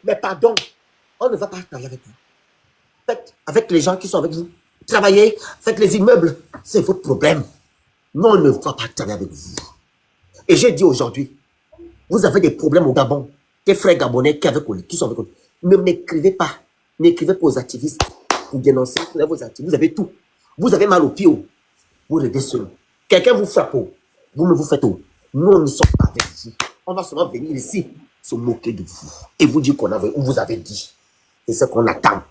Mais pardon. On ne va pas travailler avec vous. Faites avec les gens qui sont avec vous. Travaillez, faites les immeubles. C'est votre problème. Non, on ne va pas travailler avec vous. Et j'ai dit aujourd'hui, Vous avez des problèmes au Gabon. Tes frères gabonais qui sont avec vous. Ne m'écrivez pas. N'écrivez pas aux activistes pour dénoncer vos activistes. Vous avez tout. Vous avez mal au pied. Vous restez seul. Quelqu'un vous frappe. Vous me vous faites. Nous, on ne sommes pas avec vous. On va seulement venir ici se moquer de vous et vous dire qu'on vous avait dit. C'est ce qu'on attend.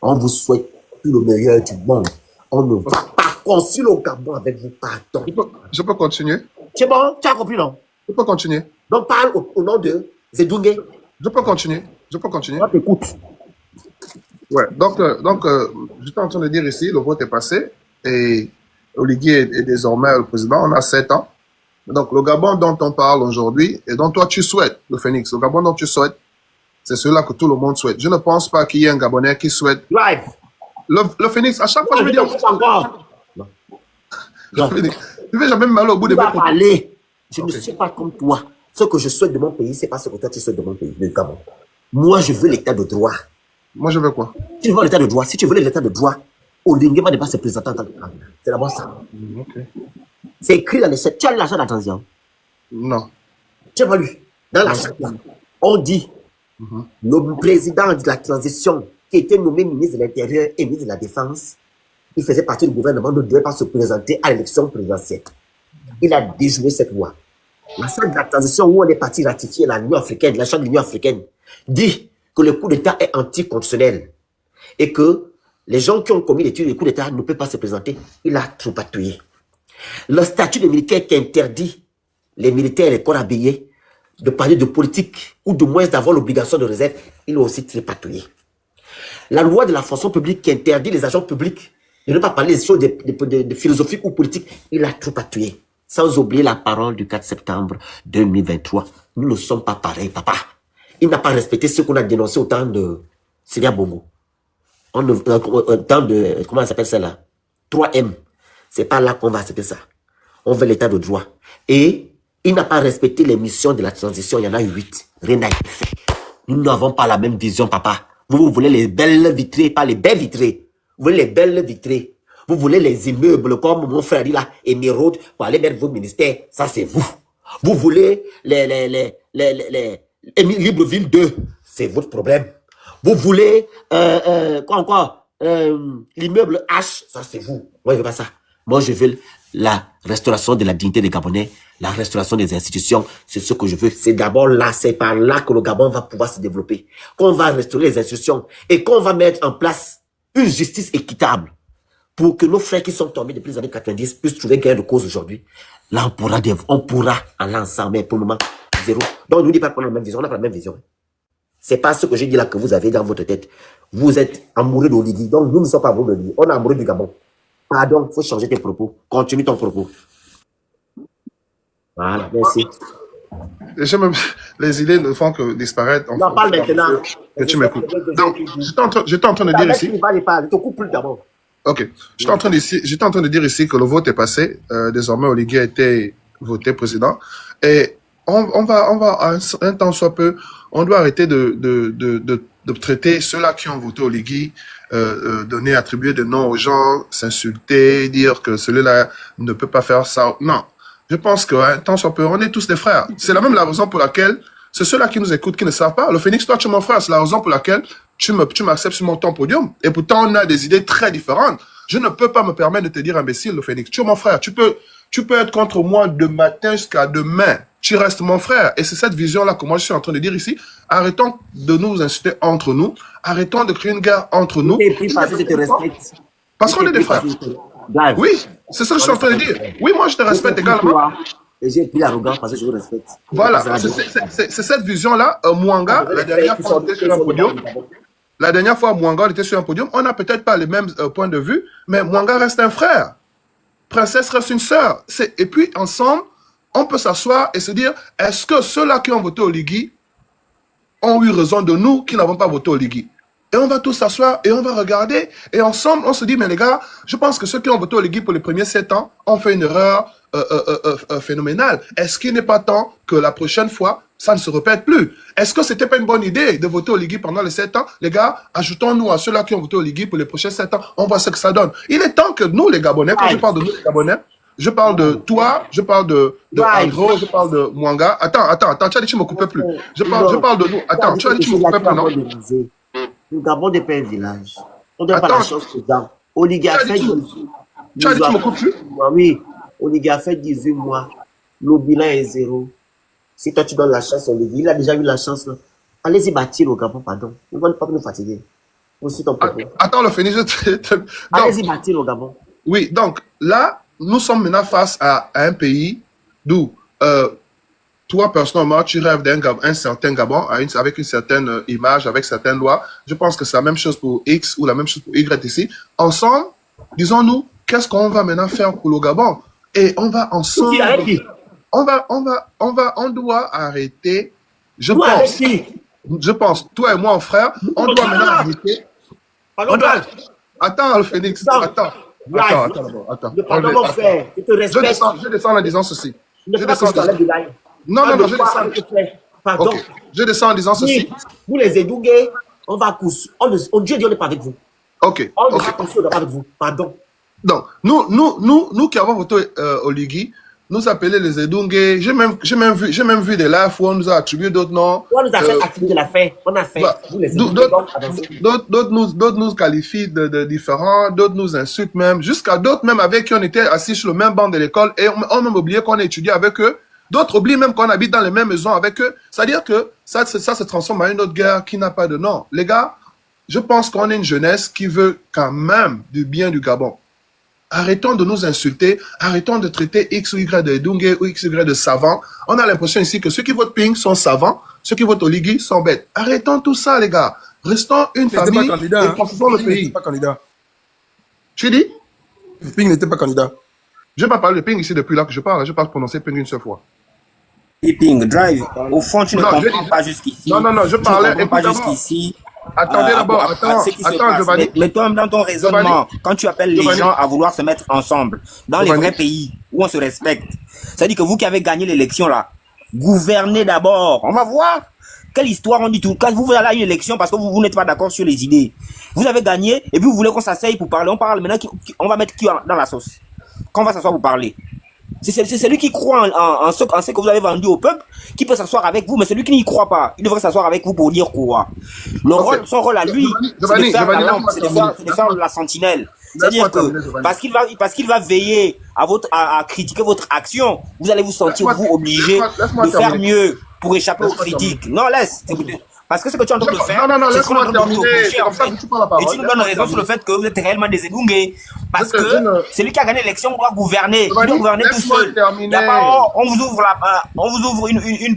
On vous souhaite tout le meilleur du monde. On ne va pas construire le Gabon avec vous. Pardon. Je peux continuer? C'est bon, tu as compris, non? Je peux continuer. Donc parle au nom de Zedungé. Je peux continuer. Je peux continuer. On t'écoute. Ouais, donc j'étais en train de dire ici, le vote est passé et Oligui est désormais le président. On a 7 ans. Donc le Gabon dont on parle aujourd'hui et dont toi tu souhaites, le Phénix, le Gabon dont tu souhaites, c'est celui-là que tout le monde souhaite. Je ne pense pas qu'il y ait un Gabonais qui souhaite. Live. Le Phénix, à chaque fois, je veux dire. Non. Tu veux jamais me mal au bout de mes propos. Je ne suis pas comme toi. Ce que je souhaite de mon pays, c'est pas ce que toi tu souhaites de mon pays, le Gabon. Moi, je veux l'état de droit. Moi, je veux quoi? Tu veux l'état de droit. Si tu veux l'état de droit, Oligui ne va pas se présenter en tant que candidat. C'est d'abord ça. Okay. C'est écrit dans les chèques. Tu as l'achat d'attention? Non. Tu n'as pas lu? Dans la charte, on dit le président de la transition qui était nommé ministre de l'Intérieur et ministre de la Défense, il faisait partie du gouvernement, ne devait pas se présenter à l'élection présidentielle. Il a déjoué cette loi. La charte de la transition où on est parti ratifier l'Union africaine, la charte de l'Union africaine, dit que le coup d'État est anticonstitutionnel et que les gens qui ont commis le coup d'État ne peuvent pas se présenter. Il a tripatouillé. Le statut de militaire qui interdit les militaires et les corps habillés de parler de politique ou de moins d'avoir l'obligation de réserve, il a aussi tripatouillé. La loi de la fonction publique qui interdit les agents publics de ne pas parler des choses de philosophie ou politique, il a tripatouillé. Sans oublier la parole du 4 septembre 2023. Nous ne sommes pas pareils, papa. Il n'a pas respecté ce qu'on a dénoncé au temps de Sylvia Bongo. Au temps de, comment ça s'appelle ça là? 3M. C'est pas là qu'on va accepter ça. On veut l'état de droit. Et il n'a pas respecté les missions de la transition. Il y en a 8. Rien n'a été fait. Nous n'avons pas la même vision, papa. Vous voulez les belles vitrées, pas les belles vitrées. Vous voulez les belles vitrées. Vous voulez les immeubles comme mon frère dit là, émeraude, pour aller mettre vos ministères. Ça, c'est vous. Vous voulez les Libreville 2. C'est votre problème. Vous voulez, quoi encore, l'immeuble H. Ça, c'est vous. Moi, je veux pas ça. Moi, je veux la restauration de la dignité des Gabonais, la restauration des institutions. C'est ce que je veux. C'est d'abord là, c'est par là que le Gabon va pouvoir se développer. Qu'on va restaurer les institutions et qu'on va mettre en place une justice équitable pour que nos frères qui sont tombés depuis les années 90 puissent trouver gain de cause aujourd'hui. Là, on pourra aller ensemble, mais pour le moment, zéro. Donc, ne nous dis pas qu'on a la même vision. On n'a pas la même vision. C'est pas ce que j'ai dit là que vous avez dans votre tête. Vous êtes amoureux d'Oligui. Donc, nous ne sommes pas amoureux d'Oligui. On est amoureux du Gabon. Pardon, il faut changer tes propos. Continue ton propos. Voilà, merci. Les idées ne font que disparaître. On parle maintenant. Que tu m'écoutes. Donc, j'étais en train de dire ici. Je te coupe plus d'abord. Ok. J'étais en train de dire ici que le vote est passé. Désormais, Oligui a été voté président. Et on va un temps soit peu, on doit arrêter de traiter ceux-là qui ont voté Oligui, donner, attribuer des noms aux gens, s'insulter, dire que celui-là ne peut pas faire ça. Non. Je pense qu'un temps soit peu, on est tous des frères. C'est la raison pour laquelle, c'est ceux-là qui nous écoutent, qui ne savent pas. Le Phénix, toi, tu es mon frère. C'est la raison pour laquelle tu m'acceptes sur ton podium. Et pourtant, on a des idées très différentes. Je ne peux pas me permettre de te dire imbécile, le Phénix. Tu es mon frère. Tu peux être contre moi de matin jusqu'à demain. Tu restes mon frère. Et c'est cette vision-là que moi, je suis en train de dire ici. Arrêtons de nous insulter entre nous. Arrêtons de créer une guerre entre nous. Parce qu'on est des frères. Oui, c'est ça que je suis en train de dire. Oui, moi, je te respecte également. Et j'ai pris l'arrogance parce que je vous respecte. Voilà, c'est cette vision-là. Mwanga, la dernière fois, on était sur un podium. La dernière fois, Mwanga était sur un podium. On n'a peut-être pas les mêmes points de vue, mais Mwanga reste un frère. Princesse reste une sœur. Et puis, ensemble, on peut s'asseoir et se dire, est-ce que ceux-là qui ont voté Oligui ont eu raison de nous qui n'avons pas voté Oligui? Et on va tous s'asseoir et on va regarder. Et ensemble, on se dit, mais les gars, je pense que ceux qui ont voté Oligui pour les premiers 7 ans ont fait une erreur phénoménale. Est-ce qu'il n'est pas temps que la prochaine fois, ça ne se répète plus? Est-ce que c'était pas une bonne idée de voter Oligui pendant les 7 ans? Les gars, ajoutons-nous à ceux-là qui ont voté Oligui pour les prochains 7 ans. On voit ce que ça donne. Il est temps que nous, les Gabonais, quand je parle de nous, les Gabonais, je parle de toi, je parle de Drive. Andro, je parle de Mwanga. Attends, tu as dit que tu me coupais plus. Je parle de nous. Attends, tu as dit que tu me coupais plus, non? Le Gabon n'est pas un village. On ne donne pas Attends. la chance aux gens. Olivier a fait 18 Tu as dit que tu me coupes plus? Oui, Olivier a fait 18 mois. Le bilan est 0. Si toi tu donnes la chance à Olivier, il a déjà eu la chance. Là. Allez-y bâtir au Gabon, pardon. Ne va pas nous fatiguer. Aussi ton propos. Attends, le Phoenix, Allez-y bâtir au Gabon. Oui, donc là, nous sommes maintenant face à un pays d'où toi, personnellement, tu rêves un certain Gabon avec une certaine image, avec certaines lois. Je pense que c'est la même chose pour X ou la même chose pour Y ici. Ensemble, disons-nous, qu'est-ce qu'on va maintenant faire pour le Gabon? Et on va ensemble. On doit arrêter. Je pense, toi et moi, frère, on doit maintenant arrêter. Attends, le Phoenix, attends. Pardon, mon frère, je te respecte. Je descends en disant ceci. Non, je descends. Pardon. Okay. Je descends en disant ceci. Vous les Edougués, on va coucher. Dieu dit on n'est pas avec vous. Ok. On n'est pas avec vous. Pardon. Donc, nous qui avons voté Oligui, nous appelons les Edungé. J'ai même vu des lives où on nous a attribué d'autres noms. On nous a fait attribuer la fin. On a fait. D'autres nous qualifient de différents, d'autres nous insultent même, jusqu'à d'autres même avec qui on était assis sur le même banc de l'école et on a même oublié qu'on a étudié avec eux. D'autres oublient même qu'on habite dans les mêmes maisons avec eux. C'est-à-dire que ça se transforme en une autre guerre qui n'a pas de nom. Les gars, je pense qu'on est une jeunesse qui veut quand même du bien du Gabon. Arrêtons de nous insulter, arrêtons de traiter X ou Y de Dungue ou X ou Y de savants. On a l'impression ici que ceux qui votent Ping sont savants, ceux qui votent Oligui sont bêtes. Arrêtons tout ça, les gars. Restons une famille et construisons le pays. Pas candidat. Tu dis? Ping n'était pas candidat. Je ne vais pas parler de Ping ici depuis là que je parle prononcer Ping une seule fois. Et Ping, Drive, au fond, tu ne comprends pas jusqu'ici. Non, je parlais. Tu ne comprends pas jusqu'ici. Attendez d'abord, attends, Giovanni. Mais toi-même dans ton raisonnement, quand tu appelles les gens à vouloir se mettre ensemble, dans les vrais pays où on se respecte, c'est-à-dire que vous qui avez gagné l'élection là, gouvernez d'abord. On va voir quelle histoire on dit tout. Quand vous allez à une élection parce que vous n'êtes pas d'accord sur les idées, vous avez gagné et puis vous voulez qu'on s'asseye pour parler. On parle maintenant, on va mettre qui dans la sauce? Quand on va s'asseoir pour parler? C'est celui qui croit en ce que vous avez vendu au peuple qui peut s'asseoir avec vous, mais celui qui n'y croit pas, il devrait s'asseoir avec vous pour dire quoi. Son rôle à lui, c'est de faire la sentinelle. C'est-à-dire que parce qu'il va veiller à critiquer votre action, vous allez vous sentir vous obligé de faire mieux pour échapper aux critiques. Non, laisse. Parce que ce que tu es en train de faire, c'est ce qu'on est en train de reprocher en fait. Et tu nous donnes raison sur le fait que vous êtes réellement des Edungé. Parce que celui qui a gagné l'élection doit gouverner. Il doit gouverner tout seul. On vous ouvre une